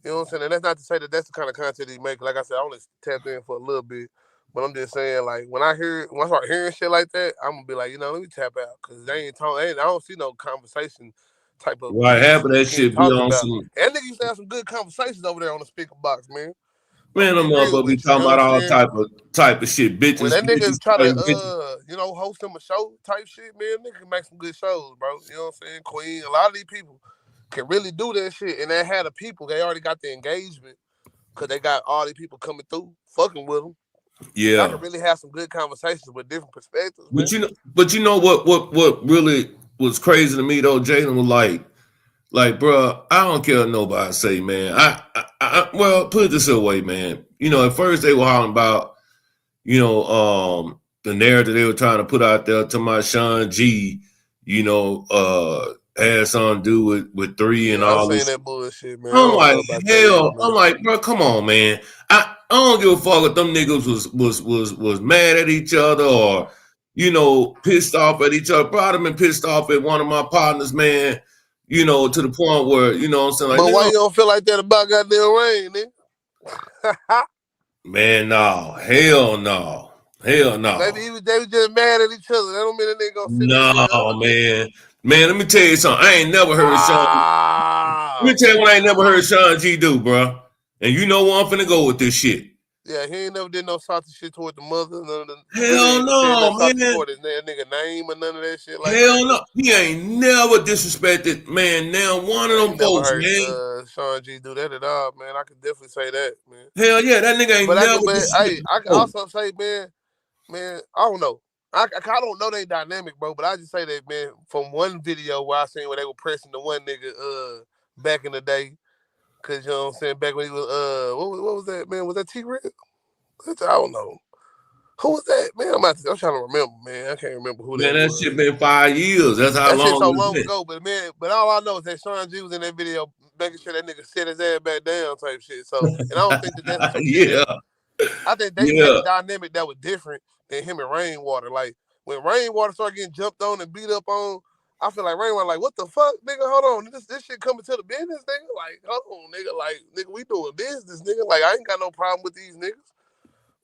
You know what I'm saying? And that's not to say that that's the kind of content he make. Like I said, I only tapped in for a little bit. But I'm just saying, like, when I start hearing shit like that, I'm gonna be like, you know, let me tap out. Cause they ain't talking, I don't see no conversation type of Right, half of that shit getting shit be talked on about. some And nigga used to have some good conversations over there on the speaker box, man. I'm man, gonna them be real motherfuckers be with you. You talking know what about I'm all saying? type of shit. When Bitches, that nigga try bitches. to host him a show type shit, man, nigga can make some good shows, bro. You know what I'm saying? Queen, a lot of these people can really do that shit. And they had the people, they already got the engagement. Cause they got all these people coming through, fucking with them. I Yeah. can really have some good conversations with different perspectives, man. But you know what really was crazy to me though, Jalen was like, bro, I don't care what nobody say, man. Well, put it this way, man. You know, at first they were hollering about, the narrative they were trying to put out there to my Sean G, had something to do with 3 and Yeah, I all seen this. that bullshit, man. I I'm don't know like, about that either, hell, I'm man. like, bro, come on, man. I don't give a fuck if them niggas was mad at each other or, pissed off at each other. Bro, I'd have been pissed off at one of my partners, man, to the point where, what I'm saying? Like, But why nigga, you don't feel like that about goddamn Rain, nigga? man, no, hell no. Hell Maybe no. they was just mad at each other. That don't mean that nigga gonna sit there and say, No, man. Man, let me tell you something. I ain't never heard Sean. Let me tell you what I ain't never heard Sean G do, bro. And you know where I'm finna go with this shit. Yeah, he ain't never did no salty shit toward the mother. None of the, really Hell ain't said nothing no, salty man. toward his nigga name or none of that shit like that. Hell no. He ain't never disrespected, man. Now one of I them ain't never folks, heard man. Sean G do that at all, man. I could definitely say that, man. Hell yeah, that nigga ain't never Hey, disrespected I can folks. also say, man, I don't know. I don't know they dynamic, bro, but I just say that, man, from one video where I seen where they were pressing the one nigga back in the day, cause you know what I'm saying, back when he was what was that, man? Was that T-Rex? I don't know. Who was that, man? I'm trying to remember, man. I can't remember who Man, that that was. shit been 5 years. That's how That shit so long it's long been. ago, but man, but all I know is that Sean G was in that video making sure that nigga set his ass back down type shit. So, and I don't think that that's some shit that Yeah, I think they had yeah, a dynamic that was different than him and Rainwater. Like when Rainwater started getting jumped on and beat up on, I feel like Rainwater like, what the fuck, nigga? Hold on, this shit coming to the business, nigga. Like, hold on, nigga. Like, nigga, we doing business, nigga. Like, I ain't got no problem with these niggas.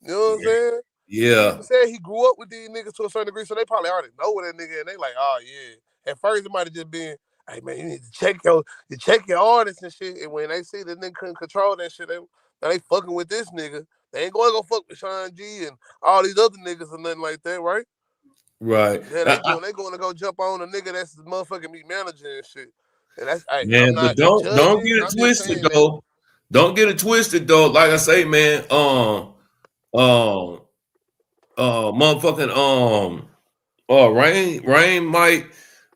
You know what I'm saying? Yeah. He said he grew up with these niggas to a certain degree, so they probably already know what that nigga, and they like, oh yeah. At first, it might have just been, hey man, you need to check your artists and shit. And when they see the nigga couldn't control that shit, they fucking with this nigga. They ain't going to go fuck with Sean G and all these other niggas or nothing like that, right? Right. Yeah, they going to go jump on a nigga that's the motherfucking meat manager and shit. And that's, hey, Man, I'm not but don't judging, get it I'm just twisted saying that. though. Don't get it twisted though. Like I say, man, motherfucking Rain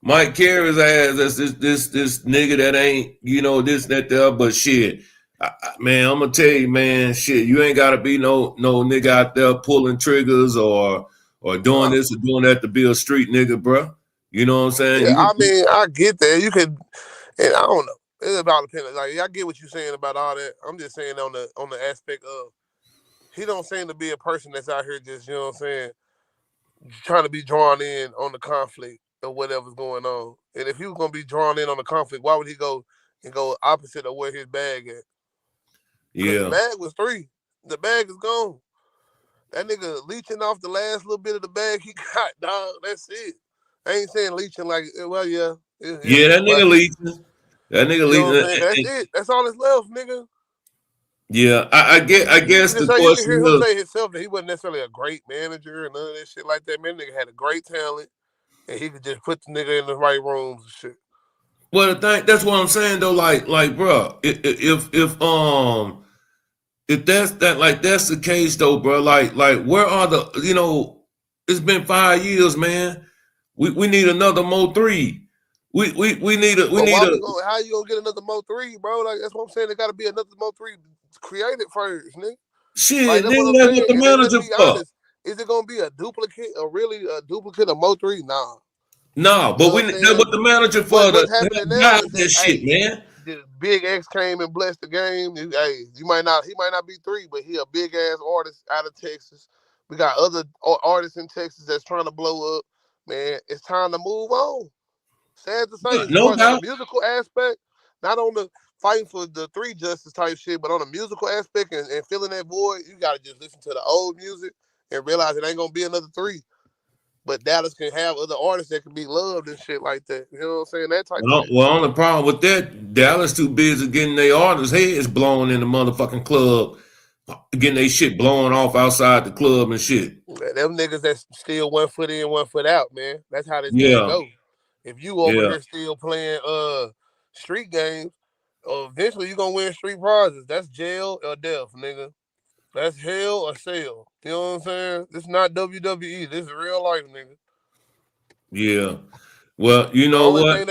might carry his ass as this nigga that ain't, you know, this, that, there, but shit. Man, I'm gonna tell you, man, shit, you ain't gotta be no nigga out there pulling triggers or doing this or doing that to be a street nigga, bro. You know what I'm saying? Yeah, I mean, I get that. You can, and I don't know. It's about depending. Like, I get what you're saying about all that. I'm just saying on the aspect of he don't seem to be a person that's out here just, you know what I'm saying, trying to be drawn in on the conflict or whatever's going on. And if he was gonna be drawn in on the conflict, why would he go opposite of where his bag at? Yeah. The bag was 3. The bag is gone. That nigga leeching off the last little bit of the bag he got, dog. That's it. I ain't saying leeching like, well, yeah. Yeah, that nigga leeching. That nigga You know what I'm leeching. saying? That's it. That's all that's left, nigga. Yeah, I guess the You can question hear him is, say himself that he wasn't necessarily a great manager and none of that shit like that. Man, nigga had a great talent, and he could just put the nigga in the right rooms and shit. well, the thing, that's what I'm saying though. Like, bro, if that's the case though, bro. Like, where are the, you know? It's been 5 years, man. We need another Mo 3. We need a How you gonna get another Mo 3, bro? Like, that's what I'm saying. There got to be another Mo 3 created first, nigga. shit. Like, Nigga, that's what the manager be for. honest, is it gonna be a duplicate of Mo 3? Nah. No, but that's what the manager for. What's happening now is that shit, man. The Big X came and blessed the game. He might not be 3, but he a big ass artist out of Texas. We got other artists in Texas that's trying to blow up. Man, it's time to move on. Sad to say, No on doubt. the musical aspect, not on the fighting for the 3 justice type shit, but on the musical aspect and filling that void, you gotta just listen to the old music and realize it ain't gonna be another 3. But Dallas can have other artists that can be loved and shit like that. You know what I'm saying? That type of shit. Well, only problem with that, Dallas too busy getting their artists' heads blown in the motherfucking club, getting their shit blown off outside the club and shit. Them niggas that's still 1 foot in, 1 foot out, man. That's how this game go. If you over here still playing street games, eventually you gonna win street prizes. That's jail or death, nigga. That's hell or sale. You know what I'm saying? This is not WWE. This is real life, nigga. Yeah. Well, you know what?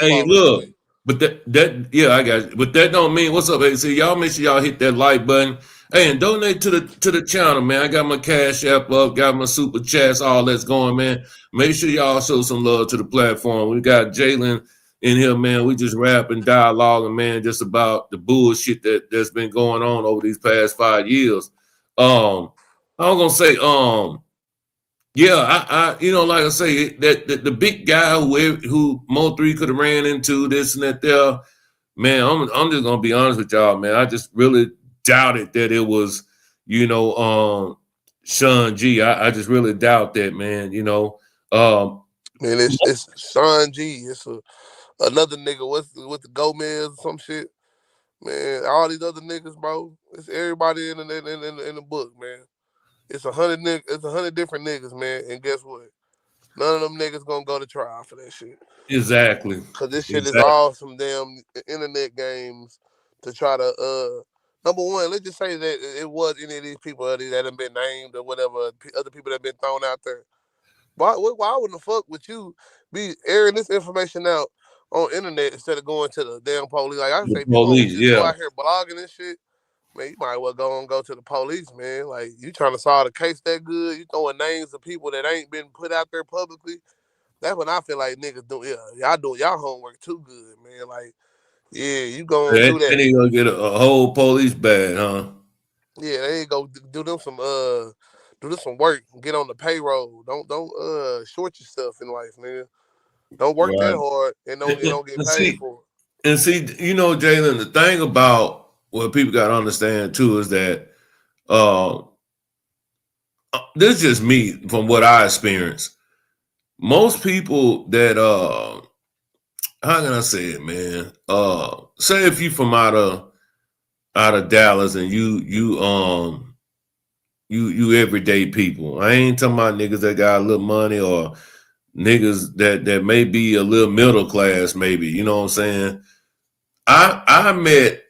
Hey, look. But I got it. But that don't mean, what's up, AC? Y'all make sure y'all hit that like button. Hey, and donate to the channel, man. I got my Cash App up, got my super chats, all that's going, man. Make sure y'all show some love to the platform. We got Jalen in here, man. We just rapping, dialoguing, man, just about the bullshit that's been going on over these past 5 years. I'm gonna say, yeah, I you know, like I say, that the big guy who Mo 3 could have ran into this and that there, man, I'm just gonna be honest with y'all, man. I just really doubted that it was, you know, Sean G. I just really doubt that, man. You know, man, it's Sean G. It's another nigga with the Gomez or some shit, man. All these other niggas, bro. It's everybody in the book, man. It's 100 niggas. It's 100 different niggas, man. And guess what? None of them niggas gonna go to trial for that shit. Exactly. Cause this shit is all some damn internet games to try to number one, let's just say that it was any of these people that have been named or whatever, other people that have been thrown out there. Why wouldn't the fuck would you be airing this information out on internet instead of going to the damn police? Like I say, people just go out here blogging and shit. Man, you might well go to the police, man. Like, you trying to solve the case that good, you throwing names of people that ain't been put out there publicly. That's when I feel like niggas y'all doing y'all homework too good, man. Like, yeah, you gonna do that. Then he gonna get a whole police badge, huh? Yeah, they ain't go do them some work, get on the payroll. Don't short yourself in life, nigga. Don't work that hard and don't get paid for it. And see, you know, Jalen, the thing about what people got to understand too is that this is just me from what I experienced. Most people that how can I say it, man? Say if you from out of Dallas and you everyday people. I ain't talking about niggas that got a little money or niggas that may be a little middle class, maybe. You know what I'm saying? I met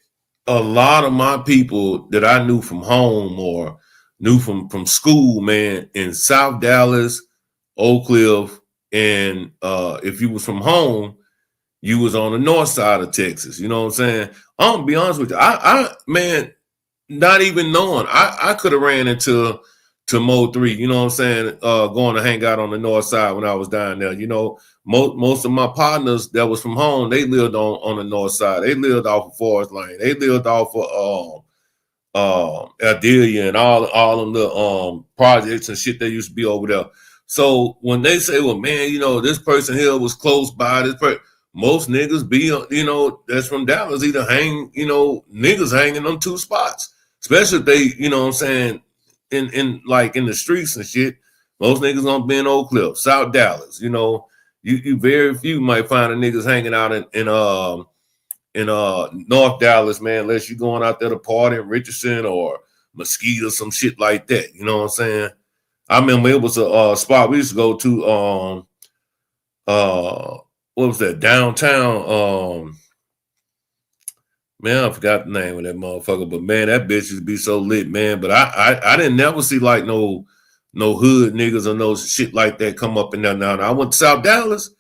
a lot of my people that I knew from home or knew from school, man, in South Dallas, Oak Cliff, and if you was from home, you was on the north side of Texas. You know what I'm saying? I'm gonna be honest with you. I man, not even knowing, I could have ran into Mo 3, you know what I'm saying, going to hang out on the north side when I was down there. You know, most of my partners that was from home, they lived on the north side. They lived off of Forest Lane. They lived off of Adelia and all of the projects and shit that used to be over there. So when they say, well, man, you know, this person here was close by, most niggas be, you know, that's from Dallas, either hang, you know, niggas hanging on two spots, especially if they, you know what I'm saying, in like in the streets and shit. Most niggas gonna be in Oak Cliff, South Dallas. You know, you very few might find a niggas hanging out in North Dallas, man, unless you're going out there to party in Richardson or Mesquite or some shit like that. You know what I'm saying? I remember it was a spot we used to go to. What was that, downtown? Man, I forgot the name of that motherfucker, but man, that bitch used to be so lit, man. But I didn't never see like no hood niggas or no shit like that come up in there now. I went to South Dallas,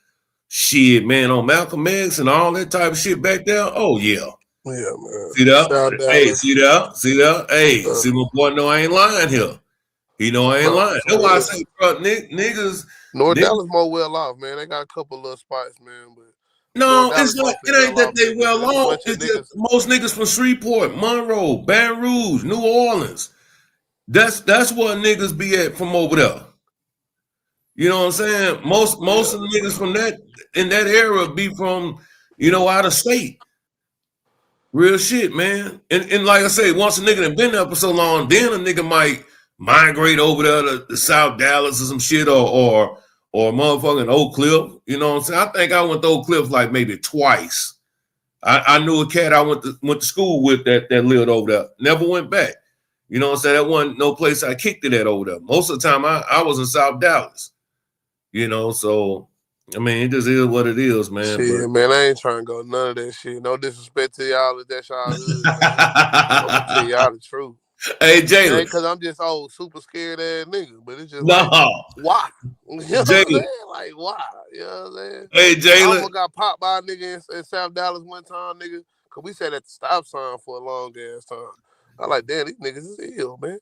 shit, man, on Malcolm X and all that type of shit back there. Oh yeah, Yeah, man. see that? South Hey, Dallas. see that? Hey, see my boy, no, I ain't lying here. He know I ain't lying. That's why I say, bro, niggas. North Dallas more well off, man. They got a couple little spots, man, but No, North it's Dallas like it mostly ain't that off they niggas. well There's a off. bunch of It's just niggas. most niggas from Shreveport, Monroe, Baton Rouge, New Orleans. That's where niggas be at from over there. You know what I'm saying? Most of the niggas from that in that era be from, you know, out of state. Real shit, man. And like I say, once a nigga done been there for so long, then a nigga might migrate over there to South Dallas or some shit or motherfucking Oak Cliff. You know what I'm saying? I think I went to Oak Cliff like maybe twice. I knew a cat I went to school with that lived over there. Never went back. You know what I'm saying? That wasn't no place I kicked it at over there. Most of the time I was in South Dallas. You know, so I mean it just is what it is, man. Shit, man, I ain't trying to go none of that shit. No disrespect to y'all if that's y'all hood, man. I'm gonna tell y'all the truth. Hey, It Jalen. ain't because I'm just old, super scared ass nigga, but it's just No. like, why? You know what I'm Jalen. saying? Like, why? You know what I'm saying? Hey, I Jalen. almost got popped by a nigga in South Dallas one time, nigga, because we sat at the stop sign for a long ass time. I like, damn, these niggas is ill, man.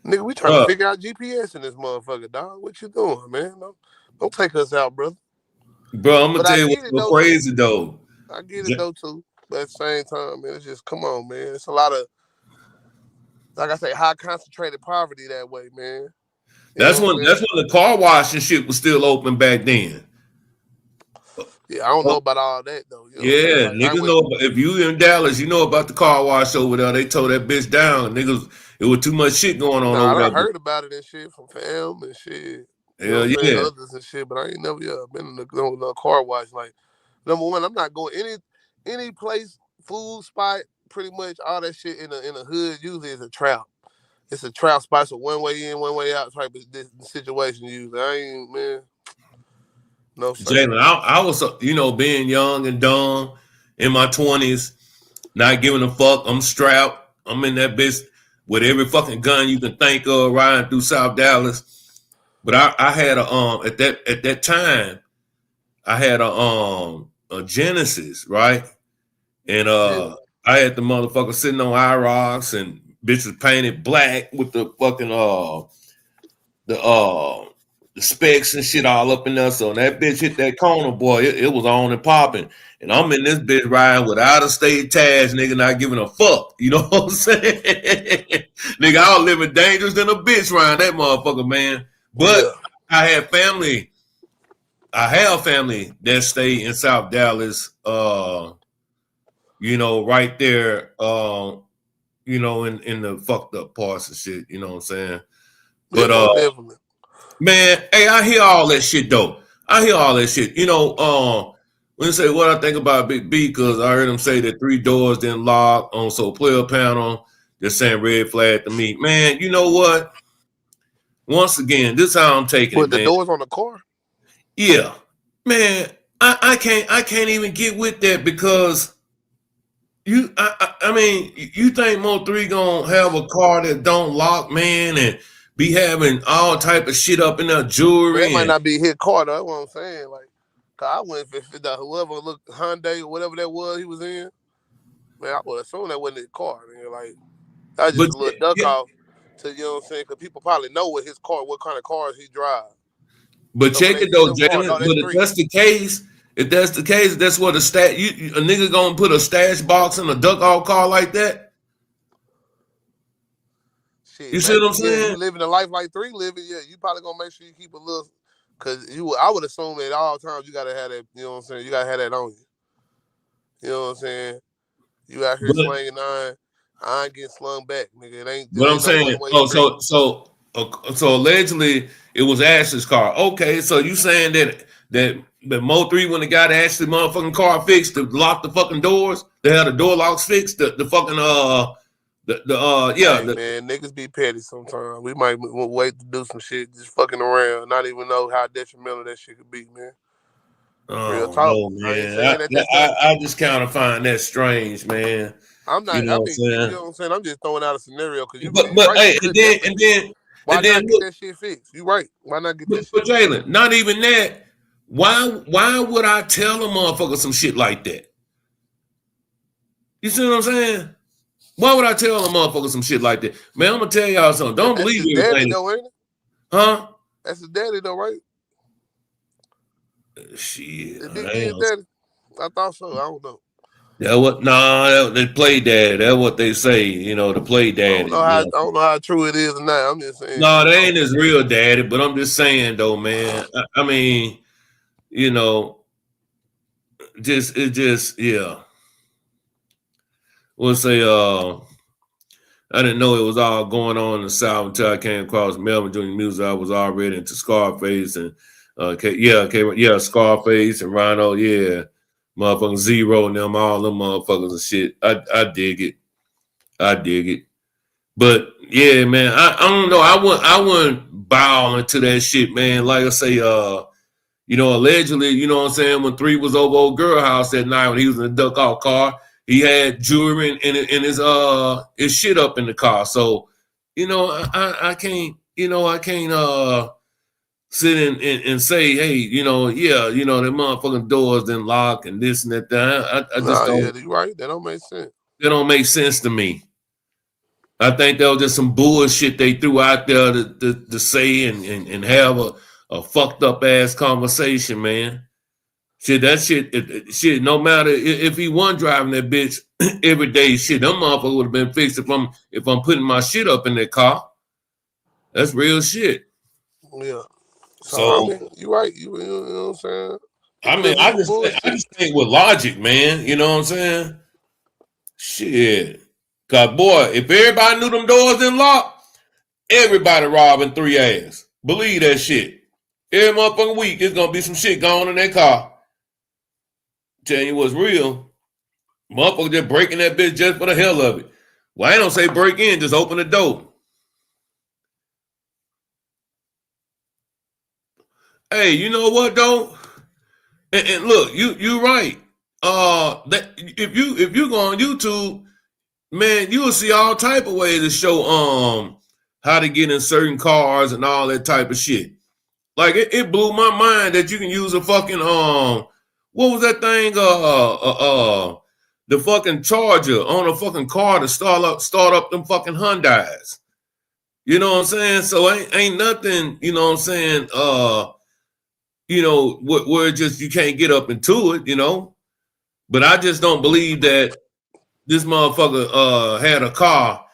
Nigga, we trying to figure out GPS in this motherfucker, dog. What you doing, man? Don't take us out, brother. Bro, I'm gonna But tell I you get what's it, so though, crazy too. though. I get it though too, but at the same time, man, it's just come on, man. It's a lot of, like I say, high concentrated poverty that way, man. That's when the car wash and shit was still open back then. Yeah, I don't know about all that though. You know Yeah, like, niggas know if you in Dallas, you know about the car wash over there. They tore that bitch down. Niggas, it was too much shit going on over I there. heard about it and shit from fam and shit. Hell yeah. Others and shit, but I ain't never been in the car wash. Like, number one, I'm not going any place, food spot, pretty much all that shit in the hood usually is a trap. It's a trap spot, so one way in, one way out type of situation usually. I ain't, man. No, sir. Jalen, I was, you know, being young and dumb in my 20s, not giving a fuck. I'm strapped. I'm in that bitch with every fucking gun you can think of riding through South Dallas. But I had at that time, I had a Genesis, right? And I had the motherfucker sitting on IROX and bitches painted black with the fucking the specs and shit all up in there. So when that bitch hit that corner, boy, it was on and popping. And I'm in this bitch riding with out of state tags, nigga, not giving a fuck. You know what I'm saying? Nigga, I was living dangerous than a bitch around that motherfucker, man. But I have family that stay in South Dallas, you know, right there, you know, in the fucked up parts and shit, you know what I'm saying? Yeah, But most definitely. man, hey, I hear all that shit though. I hear all that shit. You know, when you say what I think about Big B, because I heard him say that 3 doors didn't lock on so player panel. They're saying red flag to me. Man, you know what? Once again, this is how I'm taking it, Put the man. doors on the car. Yeah. Man, I can't even get with that because I mean, you think Mo3 gonna have a car that don't lock, man, and be having all type of shit up in their But jewelry that might and not be his car, though. That's what I'm saying. Like, cause I went if whoever looked Hyundai or whatever that was he was in, man, I would assume that wasn't his car. Man. Like, that's but just a little duck yeah, off to, you know what I'm saying? Because people probably know what kind of cars he drives. but So when check they it see though, them cars, Jalen. oh, that's But three. if that's the case, that's what a a nigga gonna put a stash box in a duck off car like that. Shit, You see maybe, what I'm yeah, you saying? living a life like 3 living, yeah, you probably gonna make sure you keep a little, cause I would assume at all times you gotta have that, you know what I'm saying? You gotta have that on you. You know what I'm saying? You out here But slanging iron, I ain't getting slung back, nigga. It but I'm ain't no saying, one way oh, street. so allegedly it was Ashley's car. Okay, so you saying that Mo3 when the guy that Ashley motherfucking car fixed to lock the fucking doors, they had the door locks fixed, the fucking Hey man, niggas be petty sometimes. We might wait to do some shit, just fucking around, not even know how detrimental that shit could be, man. Real Oh talk. no, I ain't man. saying that that's the. I just kind of find that strange, man. I'm You not. know I what I'm mean, you saying? know what I'm saying. I'm just throwing out a scenario because you But right. You hey, could definitely be. Why and then not get look, that shit fixed? You right. Why not get that but shit fixed? Jalen, not even that. Why would I tell a motherfucker some shit like that? You see what I'm saying? Why would I tell a motherfucker some shit like that? Man, I'm gonna tell y'all something. Don't That's believe his daddy everything. though, ain't it? Huh? That's his daddy though, right? Shit. Is I Big B ain't his gonna daddy? I thought so. I don't know. that what nah, they play daddy. That's what they say, you know, the play I don't daddy. know how. I You know. don't know how true it is or not. I'm just saying. No, they I ain't don't his know. real daddy, but I'm just saying though, man. I mean, you know, yeah. We'll say I didn't know it was all going on in the South until I came across Melvin Jr. music. I was already into Scarface and Scarface and Rhino, yeah, motherfucking Zero and them, all them motherfuckers and shit. I dig it. I dig it. But yeah, man, I don't know. I wouldn't bow into that shit, man. Like I say, you know, allegedly, you know what I'm saying, when 3 was over old girl house that night when he was in the duck off car, he had jewelry and his shit up in the car. So, you know, I can't, you know, I can't sit and say, hey, you know, yeah, you know, the motherfucking doors didn't lock and this and that. I just Nah, don't, yeah, you right. That don't make sense. that don't make sense to me. I think that was just some bullshit they threw out there to say and have a fucked up ass conversation, man. Shit, that shit, no matter if he wasn't driving that bitch every day, shit, them motherfucker would have been fixed if I'm putting my shit up in that car. That's real shit. Yeah. So I So mean, you right. You know what I'm saying. I People mean, just be some I bullshit. just think with logic, man. You know what I'm saying? Shit. Cause boy, if everybody knew them doors didn't lock, everybody robbing 3 ass. Believe that shit. Every motherfucking week, there's gonna be some shit going in that car. Tell you what's real. Motherfucker just breaking that bitch just for the hell of it. Why I don't say break in, just open the door. Hey, you know what though? And look, you right. That if you go on YouTube, man, you will see all type of ways to show how to get in certain cars and all that type of shit. Like it blew my mind that you can use a fucking what was that thing? The fucking charger on a fucking car to start up them fucking Hyundais. You know what I'm saying? So ain't nothing, you know what I'm saying, you know, where just you can't get up into it, you know. But I just don't believe that this motherfucker had a car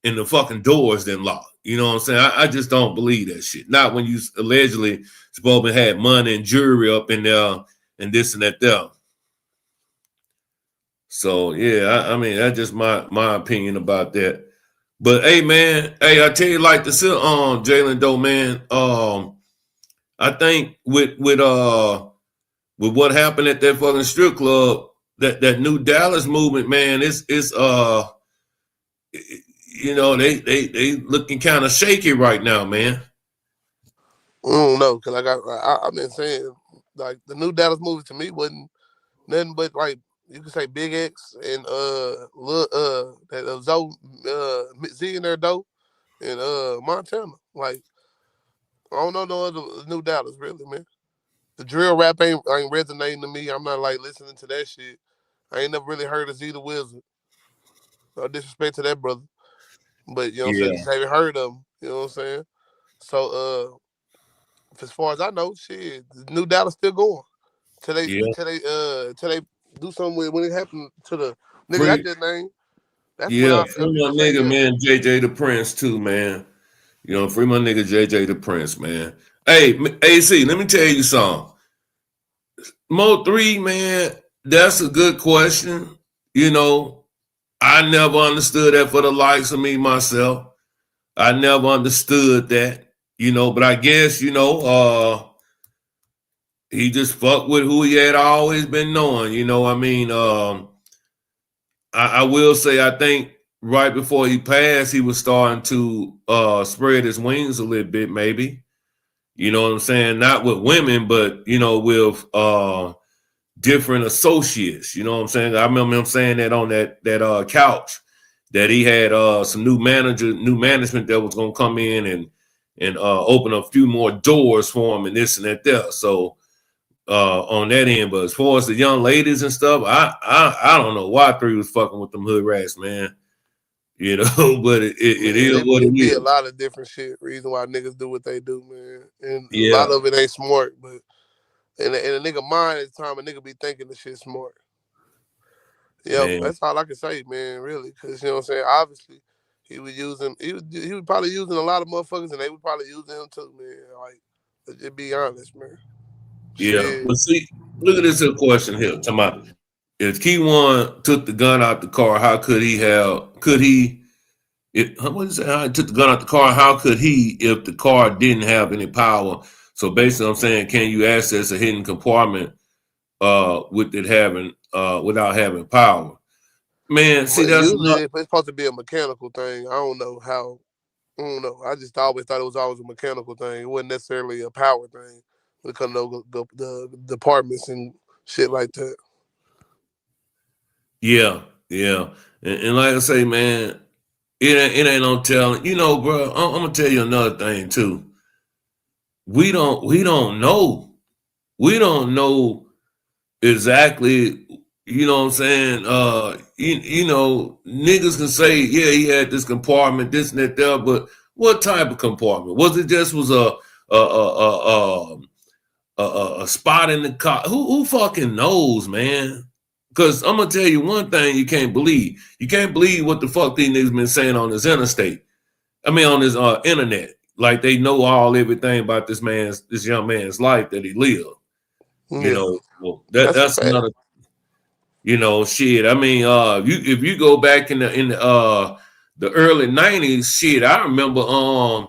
and the fucking doors didn't lock. You know what I'm saying? I just don't believe that shit. Not when you allegedly supposed to have money and jewelry up in there and this and that there. So yeah, I mean that's just my opinion about that. But hey, man, hey, I tell you, like the Jalen Doe, man. I think with what happened at that fucking strip club, that new Dallas movement, man, it's you know, they looking kind of shaky right now, man. I don't know, cause I've been saying like the new Dallas movie to me wasn't nothing but like you could say Big X and that Zoe Zillionaire Doe and Montana. Like I don't know no other new Dallas really, man. The drill rap ain't resonating to me. I'm not like listening to that shit. I ain't never really heard of Z the Wizard. No disrespect to that brother. But you know what I'm saying, just haven't heard of him. You know what I'm saying? So as far as I know, shit, the new Dallas still going. Till they do something with when it happened to the nigga I just named. That's when I free my nigga, man, JJ the Prince too, man. You know, free my nigga JJ the Prince, man. Hey, AC, let me tell you something. Mo3, man, that's a good question. You know, I never understood that for the likes of me myself. I never understood that, you know, but I guess, you know, he just fucked with who he had always been knowing, you know. I mean, I will say I think right before he passed, he was starting to spread his wings a little bit, maybe. You know what I'm saying? Not with women, but you know, with different associates. You know what I'm saying? I remember him saying that on that couch that he had some new management that was gonna come in and open a few more doors for him and this and that there. So on that end, but as far as the young ladies and stuff, I don't know why 3 was fucking with them hood rats, man. You know, but it is what it is. A lot of different shit. Reason why niggas do what they do, man. And a lot of it ain't smart, but in a nigga mind at the time, a nigga be thinking the shit smart. Yeah, that's all I can say, man, really. Cause you know what I'm saying? Obviously, he was probably using a lot of motherfuckers and they would probably using him too, man. Like, let's just be honest, man. Yeah, Shit. but see, look at this question here. Talking about if Key-One took the gun out the car, how could he have? Could he? What is it? How he took the gun out the car? How could he if the car didn't have any power? So basically, I'm saying, can you access a hidden compartment with it having without having power? Man, see, that's usually it's supposed to be a mechanical thing. I don't know how. I don't know. I just always thought it was always a mechanical thing. It wasn't necessarily a power thing when it comes to the departments and shit like that. Yeah. And like I say, man, it ain't no telling. You know, bro, I'm gonna tell you another thing too. We don't know. We don't know exactly, you know what I'm saying? You know, niggas can say, yeah, he had this compartment, this and that there, but what type of compartment? Was it just a spot in the car? Who fucking knows, man? Because I'm gonna tell you one thing you can't believe. You can't believe what the fuck these niggas been saying on this interstate. I mean on this internet. Like they know everything about this young man's life that he lived. Yeah. You know, well, that's another, you know, shit. I mean, if you go back in the early 90s, shit, I remember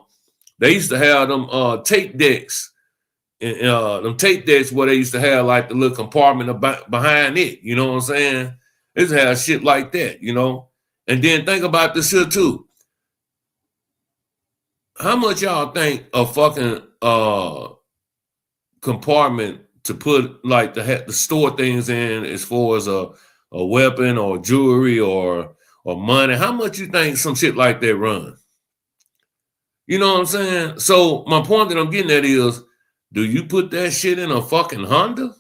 they used to have them tape decks. And them tape decks where they used to have like the little compartment behind it, you know what I'm saying? They used to have shit like that, you know. And then think about this here too. How much y'all think a fucking compartment to put like to store things in as far as a weapon or jewelry or money? How much you think some shit like that run? You know what I'm saying? So my point that I'm getting at is, do you put that shit in a fucking Honda?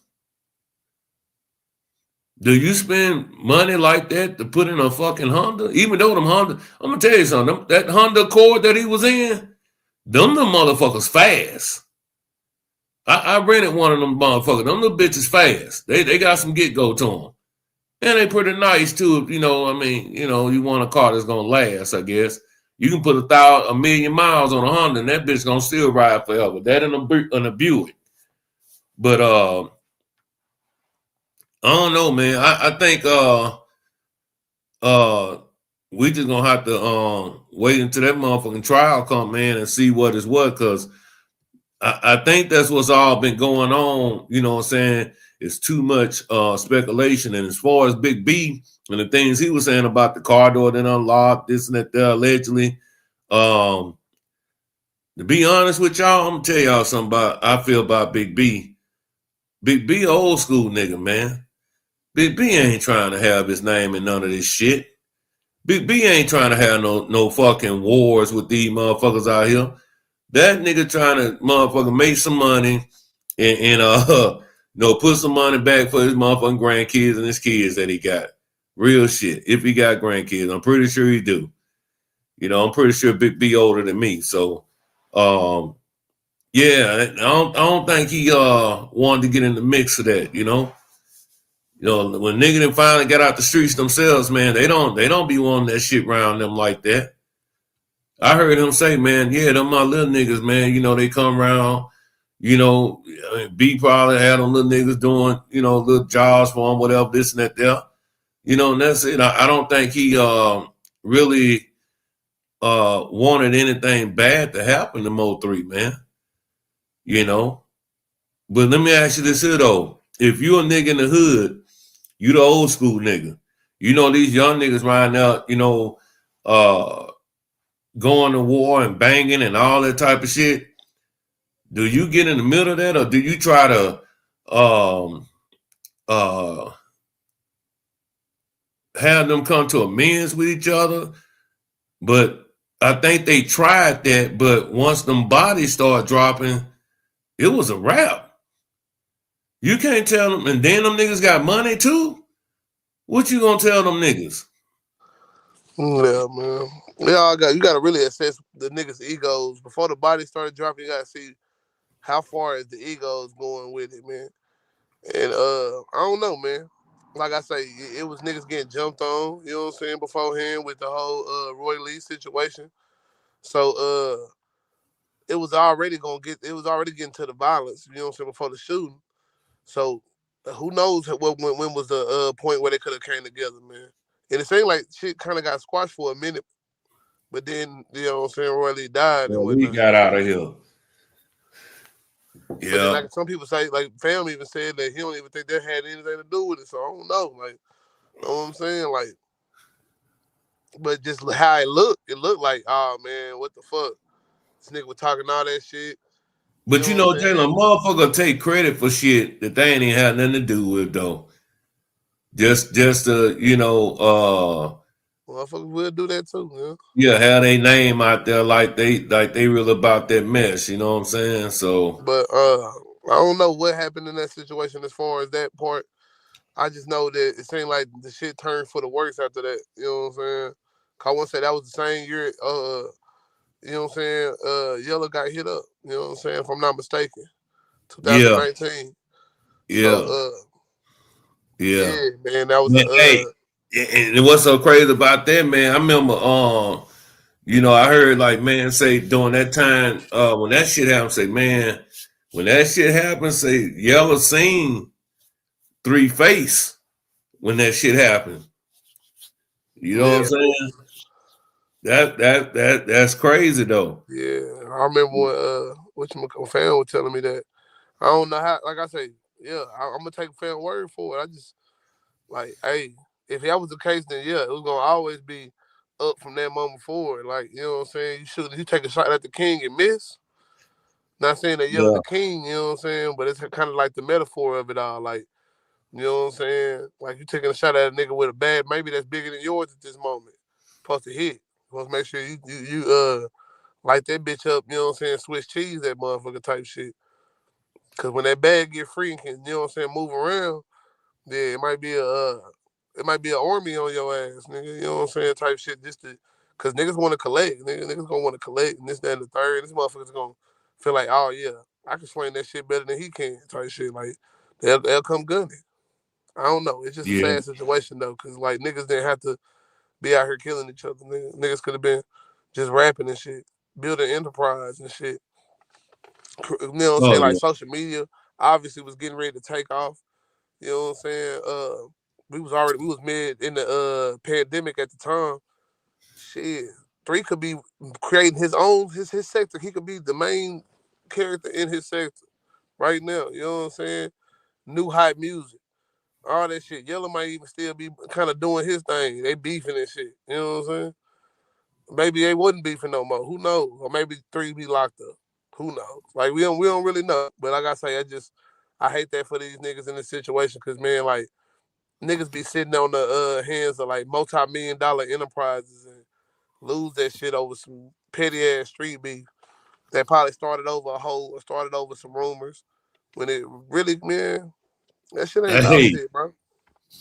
Do you spend money like that to put in a fucking Honda? Even though them Honda, I'm gonna tell you something, that Honda Accord that he was in, them motherfuckers fast. I rented one of them motherfuckers. Them little bitches fast. They got some get-go to them. And they pretty nice too, you know, I mean, you know, you want a car that's gonna last, I guess. You can put 1,000,000 miles on a Honda and that bitch gonna still ride forever. That in a Buick. But I don't know, man. I think we just gonna have to wait until that motherfucking trial come in and see what is what, because I think that's what's all been going on. You know what I'm saying? It's too much speculation. And as far as Big B and the things he was saying about the car door that unlocked, this and that, allegedly, to be honest with y'all, I'm gonna tell y'all something about I feel about Big B. Big B, old school nigga, man. Big B ain't trying to have his name in none of this shit. Big B ain't trying to have no fucking wars with these motherfuckers out here. That nigga trying to motherfucker make some money and put some money back for his motherfucking grandkids and his kids that he got. Real shit. If he got grandkids, I'm pretty sure he do. You know, I'm pretty sure Big B older than me. So, yeah, I don't think he wanted to get in the mix of that. You know, when niggas finally got out the streets themselves, man, they don't be wanting that shit around them like that. I heard him say, man, yeah, them my little niggas, man. You know, they come around. You know, B probably had them little niggas doing, little jobs for him, whatever, this and that there. You know, and that's it. I don't think he really wanted anything bad to happen to Mo3, man. You know. But let me ask you this here, though. If you a nigga in the hood, you the old school nigga. You know, these young niggas right now, going to war and banging and all that type of shit. Do you get in the middle of that, or do you try to have them come to amends with each other? But I think they tried that, but once them bodies start dropping, it was a wrap. You can't tell them, and then them niggas got money too. What you gonna tell them niggas? Yeah, man. You gotta really assess the niggas' egos before the body started dropping. You gotta see how far is the egos going with it, man. And I don't know, man. Like I say, it was niggas getting jumped on, you know what I'm saying, beforehand with the whole Roy Lee situation. So it was already getting to the violence, you know what I'm saying, before the shooting. So who knows when was the point where they could have came together, man. And it seemed like shit kind of got squashed for a minute, but then, you know what I'm saying, Roy Lee died and Well, we whatnot. got out of here. But then, Yeah. like some people say, like fam even said that he don't even think that had anything to do with it. So I don't know, like, you know what I'm saying, like, but just how it looked like, oh man, what the fuck? This nigga was talking all that shit. But You know what I'm saying? Jalen, motherfucker take credit for shit that they ain't even had nothing to do with though. Just Motherfuckers will do that too, man. yeah, have their name out there like they real about that mess, you know what I'm saying? So But I don't know what happened in that situation as far as that part. I just know that it seemed like the shit turned for the worse after that. You know what I'm saying? I want to say that was the same year. You know what I'm saying? Yellow got hit up. You know what I'm saying? If I'm not mistaken, 2019. yeah. So Yeah. man, that was Hey, and what's so crazy about that, man? I remember I heard like man say during that time, when that shit happened, say, man, when that shit happened, say Yellow seen 3 Face when that shit happened. You know what I'm saying? That's crazy though. Yeah, I remember when fan was telling me that. I don't know how. Like I say, yeah, I'm gonna take fan word for it. I just like, hey, if that was the case, then yeah, it was gonna always be up from that moment forward. Like, you know what I'm saying? You take a shot at the king and miss. Not saying that Yellow the king, you know what I'm saying, but it's kind of like the metaphor of it all. Like, you know what I'm saying? Like you taking a shot at a nigga with a bad, maybe that's bigger than yours at this moment. Supposed to hit. Supposed to make sure you light that bitch up, you know what I'm saying, Swiss cheese that motherfucker type shit. Cause when that bag get free and can, you know what I'm saying, move around, then it might be an army on your ass, nigga. You know what I'm saying, type shit. Cause niggas want to collect, niggas gonna want to collect, and this, that, and the third. This motherfucker's gonna feel like, oh yeah, I can swing that shit better than he can, type shit. Like they'll come gunning. I don't know. It's just a sad situation though, cause like niggas didn't have to be out here killing each other. Niggas could have been just rapping and shit, building enterprise and shit. You know what I'm saying? Like social media obviously was getting ready to take off. You know what I'm saying? We was mid in the pandemic at the time. Shit, Mo3 could be creating his own his sector. He could be the main character in his sector right now. You know what I'm saying? New hype music, all that shit. Yellow might even still be kind of doing his thing. They beefing and shit. You know what I'm saying? Maybe they wouldn't beefing no more. Who knows? Or maybe 3 be locked up. Who knows? Like we don't really know. But like I say, I hate that for these niggas in this situation because man, like niggas be sitting on the hands of like multi-million-dollar enterprises and lose that shit over some petty ass street beef that probably started over some rumors when it really, man, that shit ain't about shit, bro.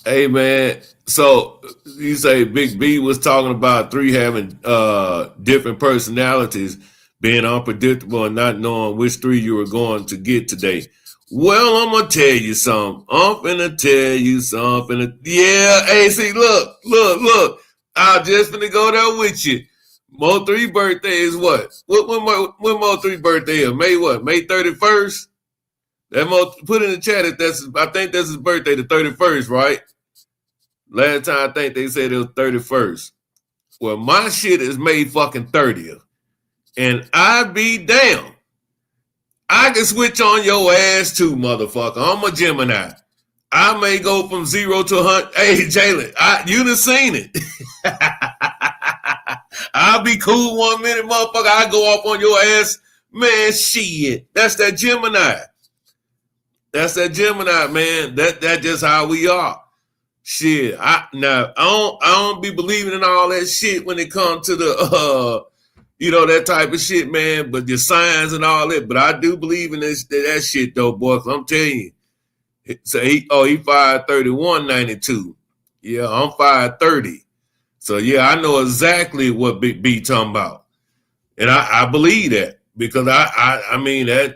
Hey man, so you say Big B was talking about 3 having different personalities, being unpredictable and not knowing which 3 you were going to get today. Well, I'm gonna tell you something. I'm finna tell you something. Yeah, hey, see, look. I just finna go there with you. Mo3 birthday is what? When Mo3 birthday is? May what? May 31st? Put in the chat if I think that's his birthday, the 31st, right? Last time I think they said it was 31st. Well, my shit is May fucking 30th. And I be damn. I can switch on your ass too, motherfucker. I'm a Gemini. I may go from 0 to 100. Hey, Jalen, you done seen it. I'll be cool 1 minute, motherfucker. I go off on your ass. Man, shit. That's that Gemini. That's that Gemini, man. That's just how we are. Shit. I don't be believing in all that shit when it comes to the that type of shit, man. But the signs and all that. But I do believe in that shit though, boy. I'm telling you. So he 5'31", 92. Yeah, I'm 5'30". So yeah, I know exactly what Big B talking about. And I believe that because I mean that's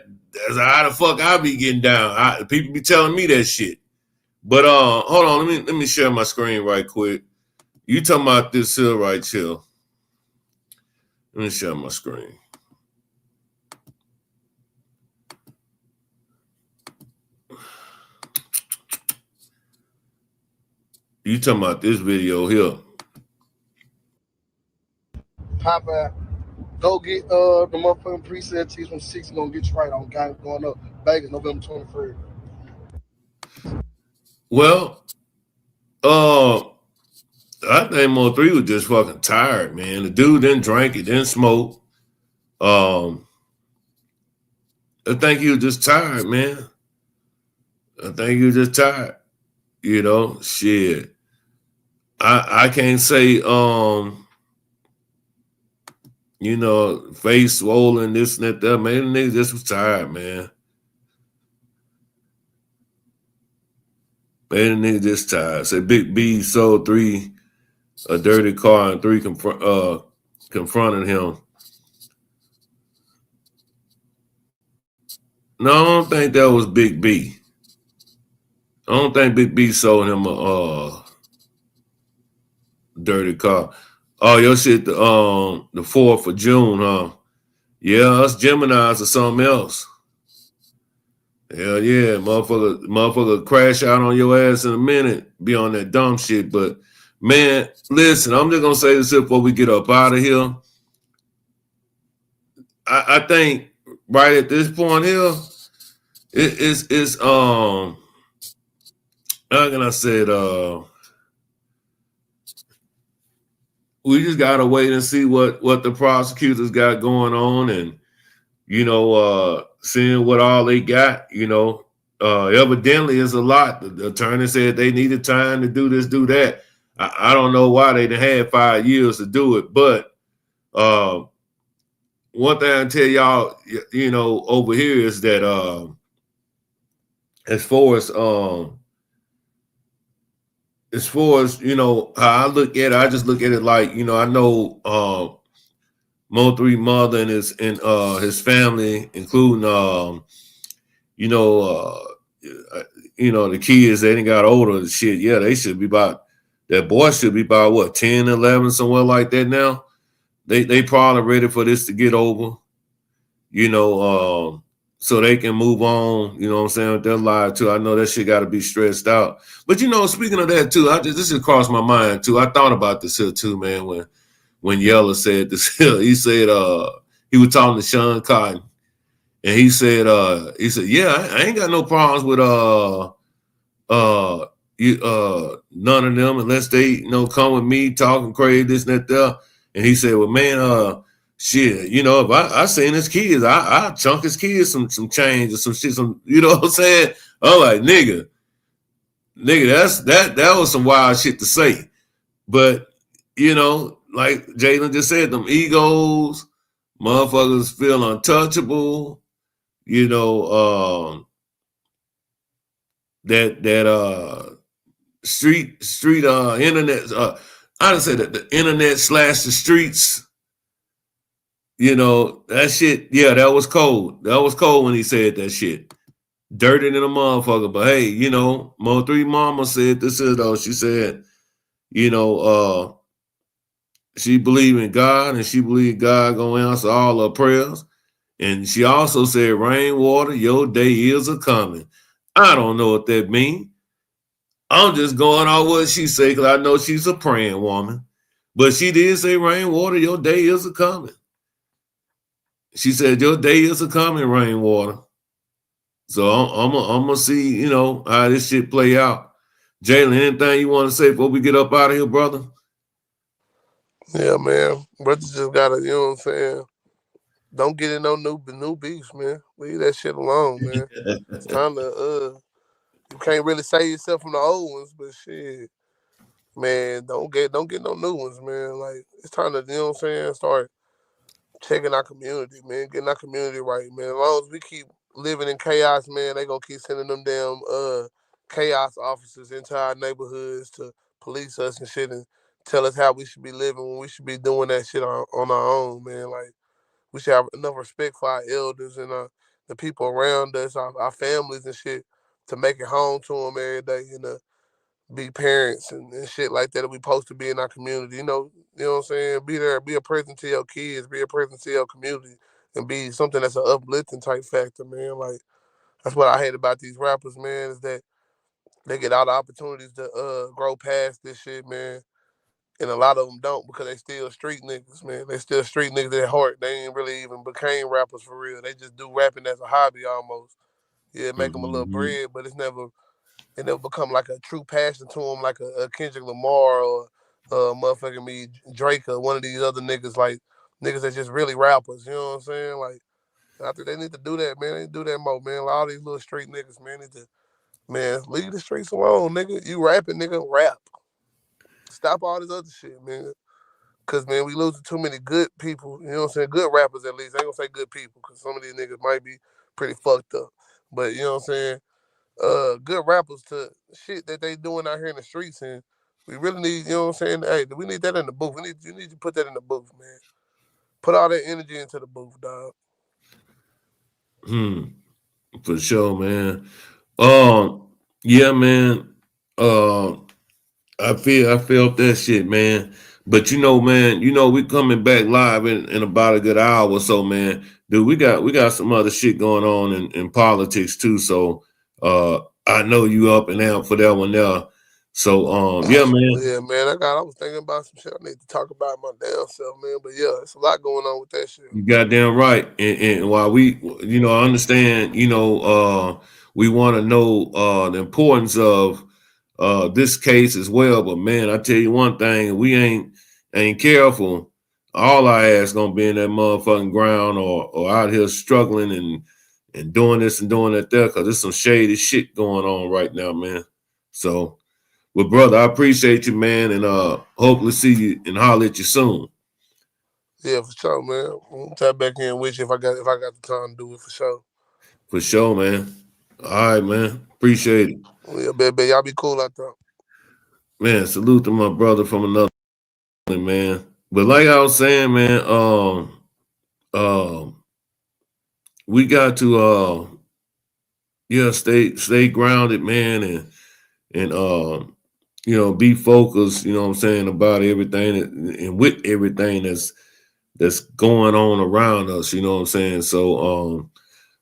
how the fuck I be getting down. People be telling me that shit. But hold on, let me share my screen right quick. You talking about this here right here. Let me share my screen. You talking about this video here. Papa, go get the motherfucking preset tees from 6 gonna get you right on game going up. Vegas, November 23rd. Well, I think Mo3 was just fucking tired, man. The dude didn't drink, he didn't smoke. I think he was just tired, man. I think he was just tired. You know, shit. I can't say, face swollen, this and that. Man, the nigga just was tired, man. Man, the nigga just tired. Say Big B sold 3 a dirty car and 3 confronted him. No, I don't think that was Big B. I don't think Big B sold him a dirty car. Oh, your shit, the 4th of June, huh? Yeah, us Geminis or something else. Hell yeah, motherfucker crash out on your ass in a minute, be on that dumb shit. But man, listen, I'm just gonna say this before we get up out of here. I think right at this point here, it's how can I say it? We just gotta wait and see what the prosecutors got going on, and seeing what all they got. Evidently it's a lot. The attorney said they needed time to do this, do that. I don't know why they done had 5 years to do it, but one thing I tell y'all, over here is that as far as how I look at it, I just look at it like, I know Mo3 mother and his family, including the kids, they didn't got older and shit. Yeah, they should be that boy should be about what, 10, 11, somewhere like that now. They probably ready for this to get over, so they can move on, what I'm saying, with their life too. I know that shit got to be stressed out. But, speaking of that too, this just crossed my mind too. I thought about this here too, man, when when Yella said this. He said he was talking to Sean Cotton, and he said yeah, I ain't got no problems with none of them unless they come with me talking crazy, this and that. And he said, well, man, shit, if I seen his kids, I chunk his kids some change or some shit, you know what I'm saying? I'm like, nigga, that was some wild shit to say. But like Jalen just said, them egos, motherfuckers feel untouchable, that street internet, I would say that the internet / the streets, that shit, yeah, that was cold. That was cold when he said that shit. Dirty than a motherfucker. But hey, Mo3 mama said this is though. She said, she believed in God and she believed God gonna answer all her prayers. And she also said, Rainwater, your day is a coming. I don't know what that means. I'm just going on what she said because I know she's a praying woman. But she did say, Rainwater, your day is a coming. She said, your day is a coming, Rainwater. So I'm going to see, how this shit play out. Jalen, anything you want to say before we get up out of here, brother? Yeah, man. Brother just got to, you know what I'm saying? Don't get in no new beefs, man. Leave that shit alone, man. It's time to, you can't really save yourself from the old ones, but shit, man, don't get no new ones, man. Like, it's time to, you know what I'm saying, start checking our community, man, getting our community right, man. As long as we keep living in chaos, man, they gonna keep sending them damn chaos officers into our neighborhoods to police us and shit and tell us how we should be living when we should be doing that shit on our own, man. Like, we should have enough respect for our elders and the people around us, our families and shit, to make it home to them every day and be parents and shit like that we supposed to be in our community. You know what I'm saying? Be there, be a present to your kids, be a present to your community, and be something that's an uplifting type factor, man. Like, that's what I hate about these rappers, man, is that they get all the opportunities to grow past this shit, man. And a lot of them don't because they still street niggas, man. They still street niggas at heart. They ain't really even became rappers for real. They just do rapping as a hobby almost. Yeah, make them a little bread, but it never become like a true passion to them, like a Kendrick Lamar or motherfucking me Drake or one of these other niggas, like niggas that just really rappers. You know what I'm saying? Like, I think they need to do that, man. They need to do that more, man. Like, all these little street niggas, man, need to, man, leave the streets alone, nigga. You rapping, nigga, rap. Stop all this other shit, man. Cause, man, we losing too many good people. You know what I'm saying? Good rappers, at least. I ain't gonna say good people, because some of these niggas might be pretty fucked up. But, you know what I'm saying? Good rappers to shit that they doing out here in the streets, and we really need, you know what I'm saying? Hey, we need that in the booth. You need to put that in the booth, man. Put all that energy into the booth, dog. For sure, man. Yeah, man. I felt that shit, man. But man, we coming back live in about a good hour or so, man. Dude, we got some other shit going on in politics too. So I know you up and out for that one there. So yeah, man. Yeah, man. I was thinking about some shit I need to talk about my damn self, man. But yeah, it's a lot going on with that shit. You goddamn right. And while we, I understand, we want to know the importance of this case as well. But man, I tell you one thing, we ain't careful, all our ass gonna be in that motherfucking ground or out here struggling and doing this and doing that there, because there's some shady shit going on right now, man. So, well, brother, I appreciate you, man, and hopefully see you and holler at you soon. Yeah, for sure, man. I'll tap back in with you if I got the time to do it, for sure. For sure, man. All right, man. Appreciate it. Yeah, baby, y'all be cool out there. Man, salute to my brother from another man. But like I was saying, man, we got to stay grounded, man, and be focused, you know what I'm saying, about everything and with everything that's going on around us, you know what I'm saying? So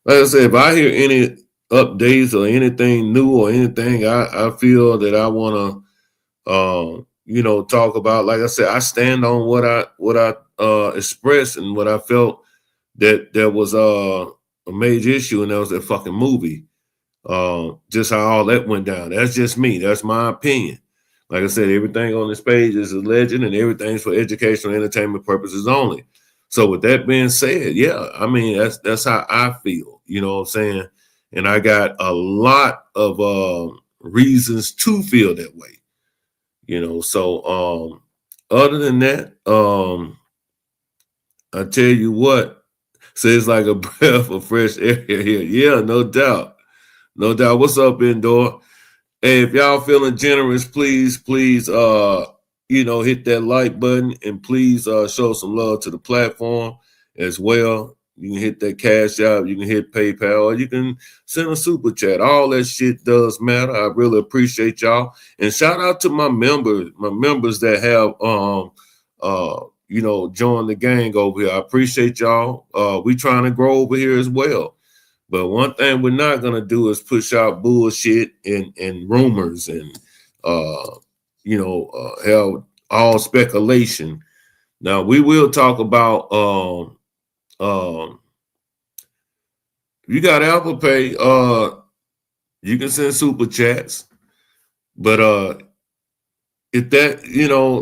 like I said, if I hear any updates or anything new or anything, I feel that I want to talk about. Like I said, I stand on what I expressed and what I felt that there was a major issue, and that was that fucking movie. Just how all that went down. That's just me. That's my opinion. Like I said, everything on this page is a legend, and everything's for educational entertainment purposes only. So with that being said, yeah, I mean that's how I feel. You know what I'm saying? And I got a lot of reasons to feel that way. So other than that, I tell you what, it's like a breath of fresh air here. Yeah, no doubt. No doubt. What's up, Indoor? Hey, if y'all feeling generous, please, hit that like button, and please show some love to the platform as well. You can hit that Cash App, you can hit PayPal, or you can send a super chat. All that shit does matter. I really appreciate y'all. And shout out to my members that have joined the gang over here. I appreciate y'all. We trying to grow over here as well. But one thing we're not going to do is push out bullshit and rumors and, have all speculation. Now, we will talk about, if you got Apple Pay, you can send super chats. But if that,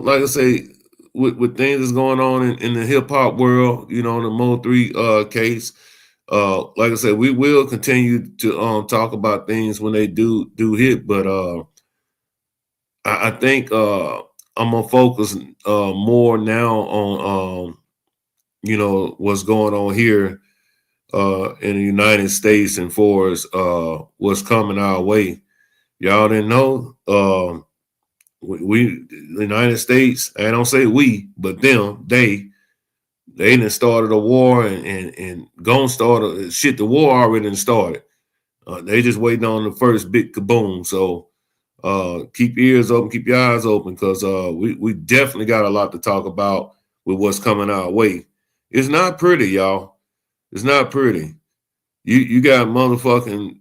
like I say, with things that's going on in the hip hop world, the Mo3 case, like I said, we will continue to talk about things when they do hit, but I think I'm gonna focus more now on what's going on here in the United States and for us what's coming our way. Y'all didn't know we the United States, I don't say we, but them, they done started a war and gonna start shit. The war already done started. They just waiting on the first big kaboom. So keep your ears open, keep your eyes open, because we definitely got a lot to talk about with what's coming our way. It's not pretty, y'all. It's not pretty. You got motherfucking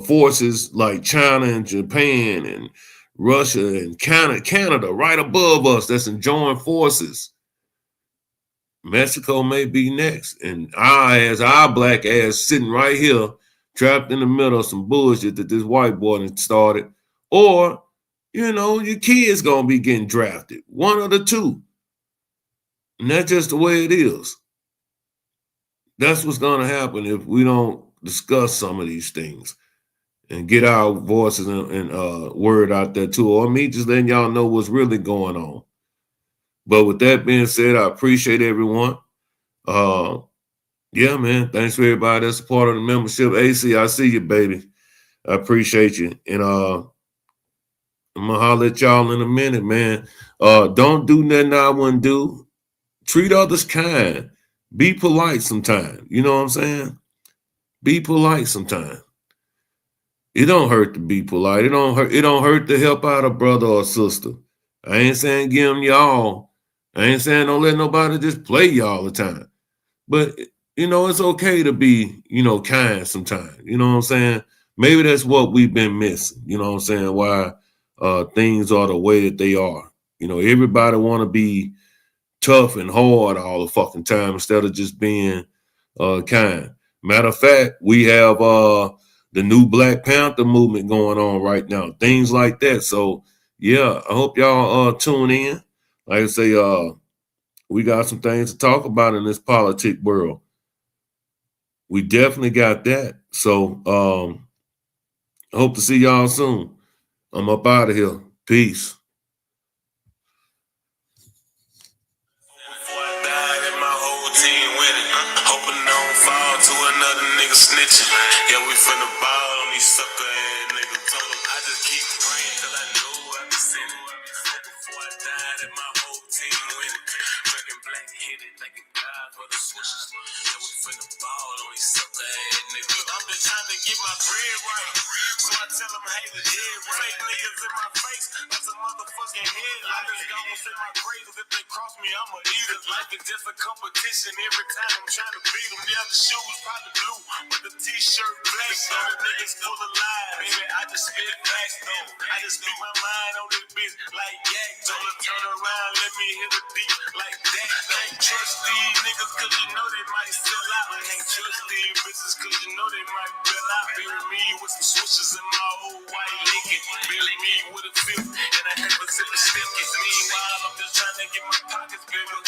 forces like China and Japan and Russia and Canada right above us that's enjoying forces. Mexico may be next, and our black ass sitting right here trapped in the middle of some bullshit that this white boy done started. Or, your kids gonna be getting drafted. One of the two. And that's just the way it is. That's what's gonna happen if we don't discuss some of these things and get our voices and word out there too, or me just letting y'all know what's really going on. But with that being said, I appreciate everyone. Yeah, man. Thanks for everybody that's a part of the membership. AC, I see you, baby. I appreciate you. And I'm gonna holler at y'all in a minute, man. Don't do nothing I wouldn't do. Treat others kind. Be polite sometimes. You know what I'm saying? Be polite sometimes. It don't hurt to be polite. It don't hurt to help out a brother or sister. I ain't saying give them y'all. I ain't saying don't let nobody just play you all the time. But, it's okay to be, kind sometimes. You know what I'm saying? Maybe that's what we've been missing. You know what I'm saying? Why things are the way that they are. Everybody want to be tough and hard all the fucking time instead of just being kind. Matter of fact, we have the new Black Panther movement going on right now. Things like that. So, yeah, I hope y'all tune in. Like I say, we got some things to talk about in this politic world. We definitely got that. So I hope to see y'all soon. I'm up out of here. Peace. Before I died and my whole team winning. Hoping I don't fall to another nigga snitching. Yeah, we finna ball on these sucker ass niggas. Told them I just keep praying till I know I be sinning. Before I died and my whole team winning. Drinking black hitting, thanking God for the switches. Yeah, we finna ball on these sucker ass niggas. I'm just trying to get my bread right. So I tell them, hey, the dead fake niggas in my face. That's a motherfucking head. I just go and say my grades. If they cross me, I'ma eat it. Life is just a competition. Every time I'm trying to beat them. Yeah, the shoes probably blue, but the t-shirt black. So the niggas full of lies. Baby, I just spit facts though. I just speak my mind on this bitch like yak. Told her turn around, let me hit a beat like that. Can't trust these niggas cause you know they might sell out. Can't trust these bitches cause you know they might bail out. Bury me with some switches in my old white Lincoln. Bury me with a fifth and a half a zip of stickers. Meanwhile, I'm just trying to get my pockets bigger.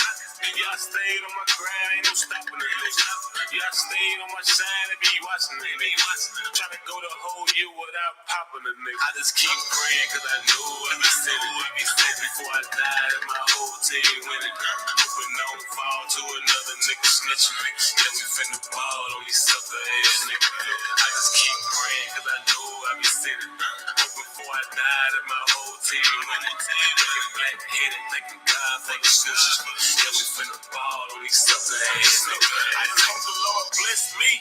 Yeah, I stayed on my grind, ain't no stopping the list. Yeah, I stayed on my shine and be watching the niggas. Trying to go the whole year without popping the nigga. I just keep praying cause I know I be steady before I died and my whole team winning. Hoping I don't fall to another nigga snitching. Yeah, we finna ball on these sucker ass niggas. I just keep praying cause I know I be steady. Hoping before I died and my whole team winning. Looking black headed, thanking God for the switches. Yeah, we finna ball on these sucker ass niggas. I just hope the Lord bless me.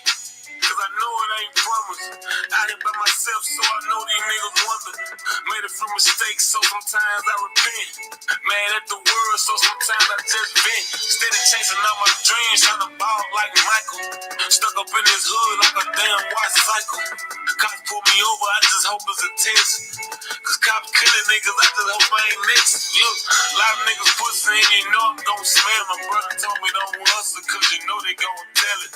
Cause I know it ain't promised. Out here by myself, so I know these niggas wonder. Made a few mistakes, so sometimes I repent. Mad at the world, so sometimes I just vent. Steady chasing all my dreams, trying to ball like Michael. Stuck up in this hood like a damn white cycle. Cops pull me over, I just hope it's a test. Cause cops killing niggas, I just hope I ain't next. Look, a lot of niggas pussy and you know I'm gon' smell. My brother told me don't hustle, cause you know they gon' tell it.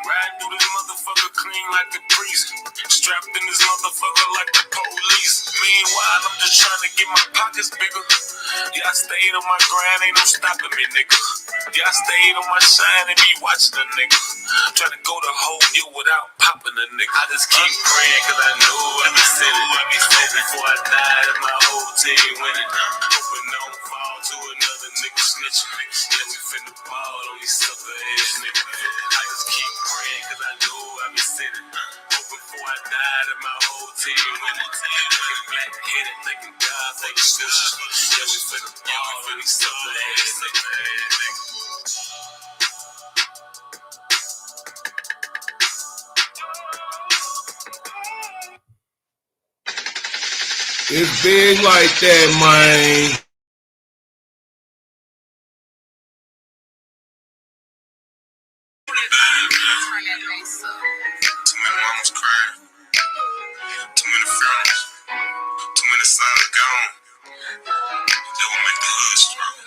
Riding through this motherfucker clean like a priest. Strapped in this motherfucker like the police. Meanwhile, I'm just trying to get my pockets bigger. Yeah, I stayed on my grind, ain't no stopping me, nigga. Yeah, I stayed on my shine and be watching a nigga. Trying to go the whole year without popping a nigga. I just keep praying cause I know I be steady before I died and my whole team winning. Hoping I don't fall to another nigga snitching. Yeah, we finna ball on these sucker ass niggas. I just keep praying cause I know I be steady. Hoping before I died and my whole team winning. Looking black headed, thanking God for the switches. Yeah, we finna ball on these sucker ass niggas. It's big like that, man. Too many mamas crying. Too many funerals. Too many sons gone. That will make the hood strong.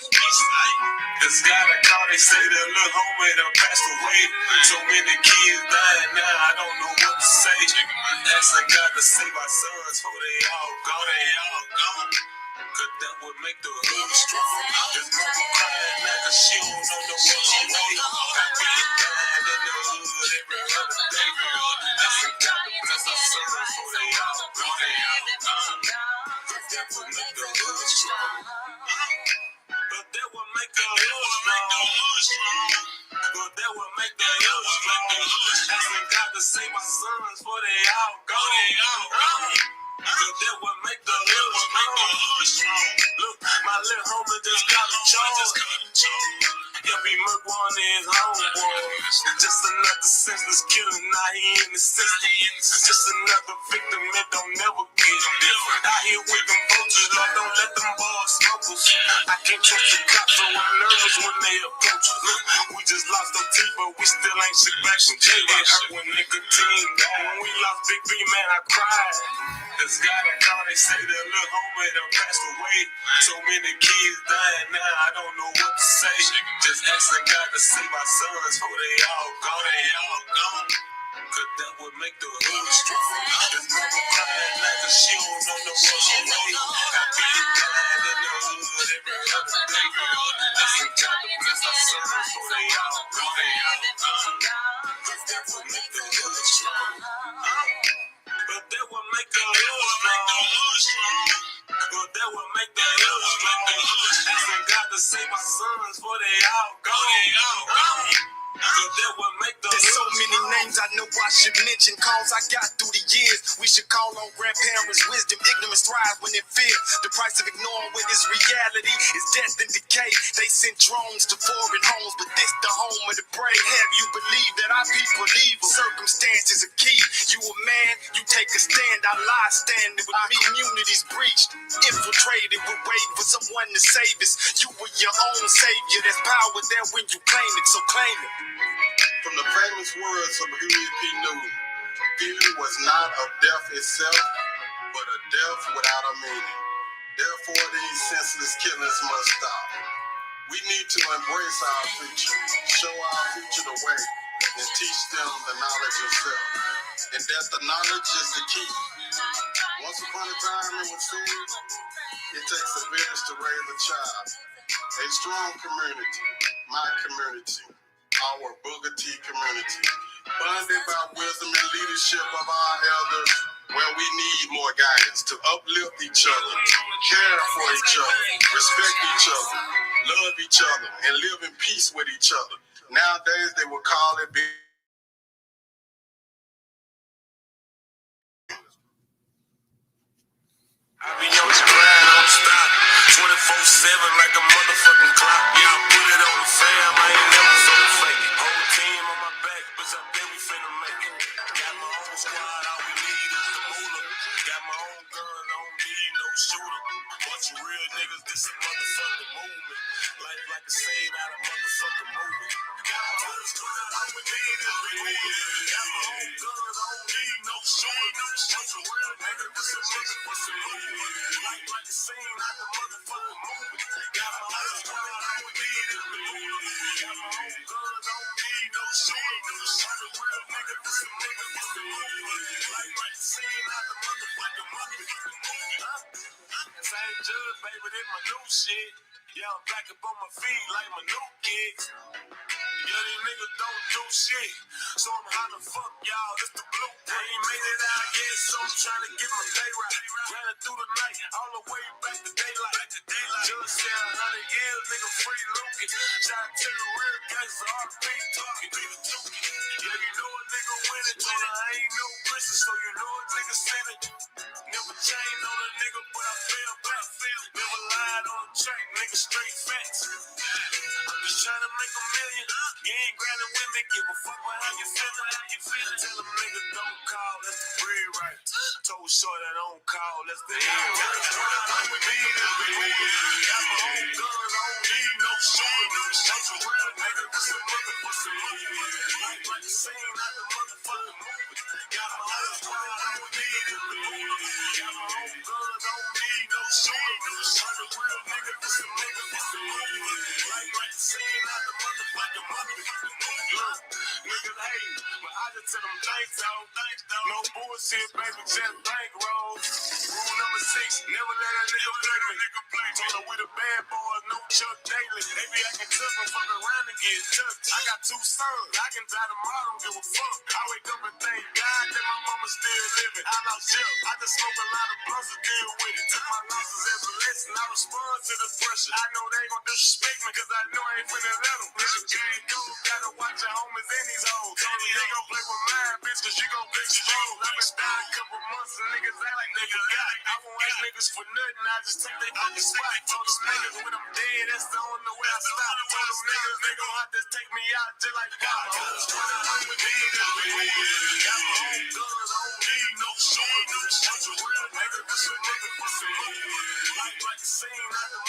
This guy that called, they say that little homie done passed away. So many kids dying now, I don't know what to say. Asking God to save our sons, for they all gone. Cause that would make the hood strong. This mama crying now cause she don't know the what's way. Got people dying in the hood every other day. Asking God to bless our sons, for they all gone. Cause that would make the hood strong. But that would make the hood strong. But that would make the hood strong. Asking God to save my sons, for they all gone. Cause that would make the hood strong. Look, my little homie just got a charge. Yeah, be Merc one in his homeboy. Just another senseless killer, now he in the system. Just another victim, it don't never get different. Out here with them vultures, Lord, don't let them boys smoke us. I can't trust the cops, so I'm nervous when they approach us. Look, we just lost our teeth, but we still ain't shit back from jail. It hurt when nicotine died. When we lost Big B, man, I cried. This guy that called, they say that little homie done passed away. So many kids dying now, I don't know what to say. Just asking God to save our sons, for they all gone. Cause that would make the hood strong. This mama crying now cause she don't know the what's way. Got people dying in the hood every other day. Asking God to bless our sons, for they all gone. Cause that would make the hood strong. But that would make the hood strong. But that would make the hood strong. Asking God to save my sons, for they all gone. Cause that would make the There's so many names I know I should mention cause I got through the years. We should call on grandparents' wisdom. Ignorance thrives when it fears. The price of ignoring what is reality is death and decay. They send drones to foreign homes, but this the home of the brave. Have you believe that our people evil? Circumstances are key. You a man, you take a stand. Our lives standing with me. Communities breached, infiltrated. We're waiting for someone to save us. You were your own savior. There's power there when you claim it, so claim it. From the famous words of Huey P. Newton, fear was not of death itself, but a death without a meaning. Therefore, these senseless killings must stop. We need to embrace our future, show our future the way, and teach them the knowledge of self. And that the knowledge is the key. Once upon a time, it was said, it takes a village to raise a child. A strong community, my community, our Booker T community, bonded by wisdom and leadership of our elders, where we need more guidance to uplift each other, care for each other, respect each other, love each other, and live in peace with each other. Nowadays, they will call it being. I be on the grind, don't stop. 24/7 like a motherfucking clock. Yeah, I put it on the fam, I ain't never finna fake it. Whole team on my back, bitch, I bet we finna make it. Got my own squad, all we need is the moolah. Got my own gun, don't need no shooter. Bunch of real niggas, this a motherfucking movement. Life like a scene out of motherfucking movie. Got my own squad, all we need is the moolah. Got my own gun, don't need no shooter. Bunch of real niggas, this a motherfucking movie. Like a scene out the motherfucking movie. Got my own squad, all we need is the moolah. Got my own gun, don't need no shooter. Bunch of real niggas, this a motherfucking movie. Like a scene out the motherfucking movie. This ain't judge, baby, this my new shit. Yeah, I'm back up on my feet like my new kicks. Yeah, these niggas don't do shit. So I'm hollering, fuck y'all, this the blue. I ain't made it out yet, so I'm trying to get my day right. Running through the night, all the way back to daylight. Just said 100 years, nigga, free looking. Shout out to the real gangsta, RP talking. Yeah, you know a nigga winning, told her I ain't no Christian, so you know a nigga sinning. Never chained on a nigga, but I feel back. Never lied on the track, nigga, straight facts. I'm just trying to make a million. You ain't grinding with me, give a fuck about how you feeling. Tell them niggas don't call, that's the bread right. Told short I don't call, that's the end. Got my own gun, I don't need no shooter. Bunch of real niggas, this a motherfucking movie. Like a scene out the motherfucking movie. Got my own squad, I don't need it. Got my own gun, I don't need no shooter. Bunch of real niggas, this a motherfucking movie. Like a scene out the motherfucking movie. Look, niggas hate, but I just tell them thanks, though. No bullshit, baby, just bankroll. Rule number 6, never let a nigga play me. Told her we the bad boys, no Chuck Daily. They be acting tough and fuck around and get touched. I got 2 sons, I can die tomorrow, don't give a fuck. I wake up and thank God that my mama still living. I lost Jeff, I just smoke a lot of blunts to deal with it. Took my losses as a lesson, I respond to the pressure. I know they gon' disrespect me, cause I know I ain't finna let them. This game go, gotta watch your homies in these hoes. Told me they gon' play with mine, bitch, cause you gon' be exposed. I been down a couple months and niggas act like they got it. I won't ask niggas for nothing, I just take they fucking spot. Told them niggas when I'm dead, that's the only way I stop. Told them niggas they gon' have to take me out just like God. Got my own guns, I don't need no shooter. Bunch of real niggas, this a motherfucking movie. Like a scene out the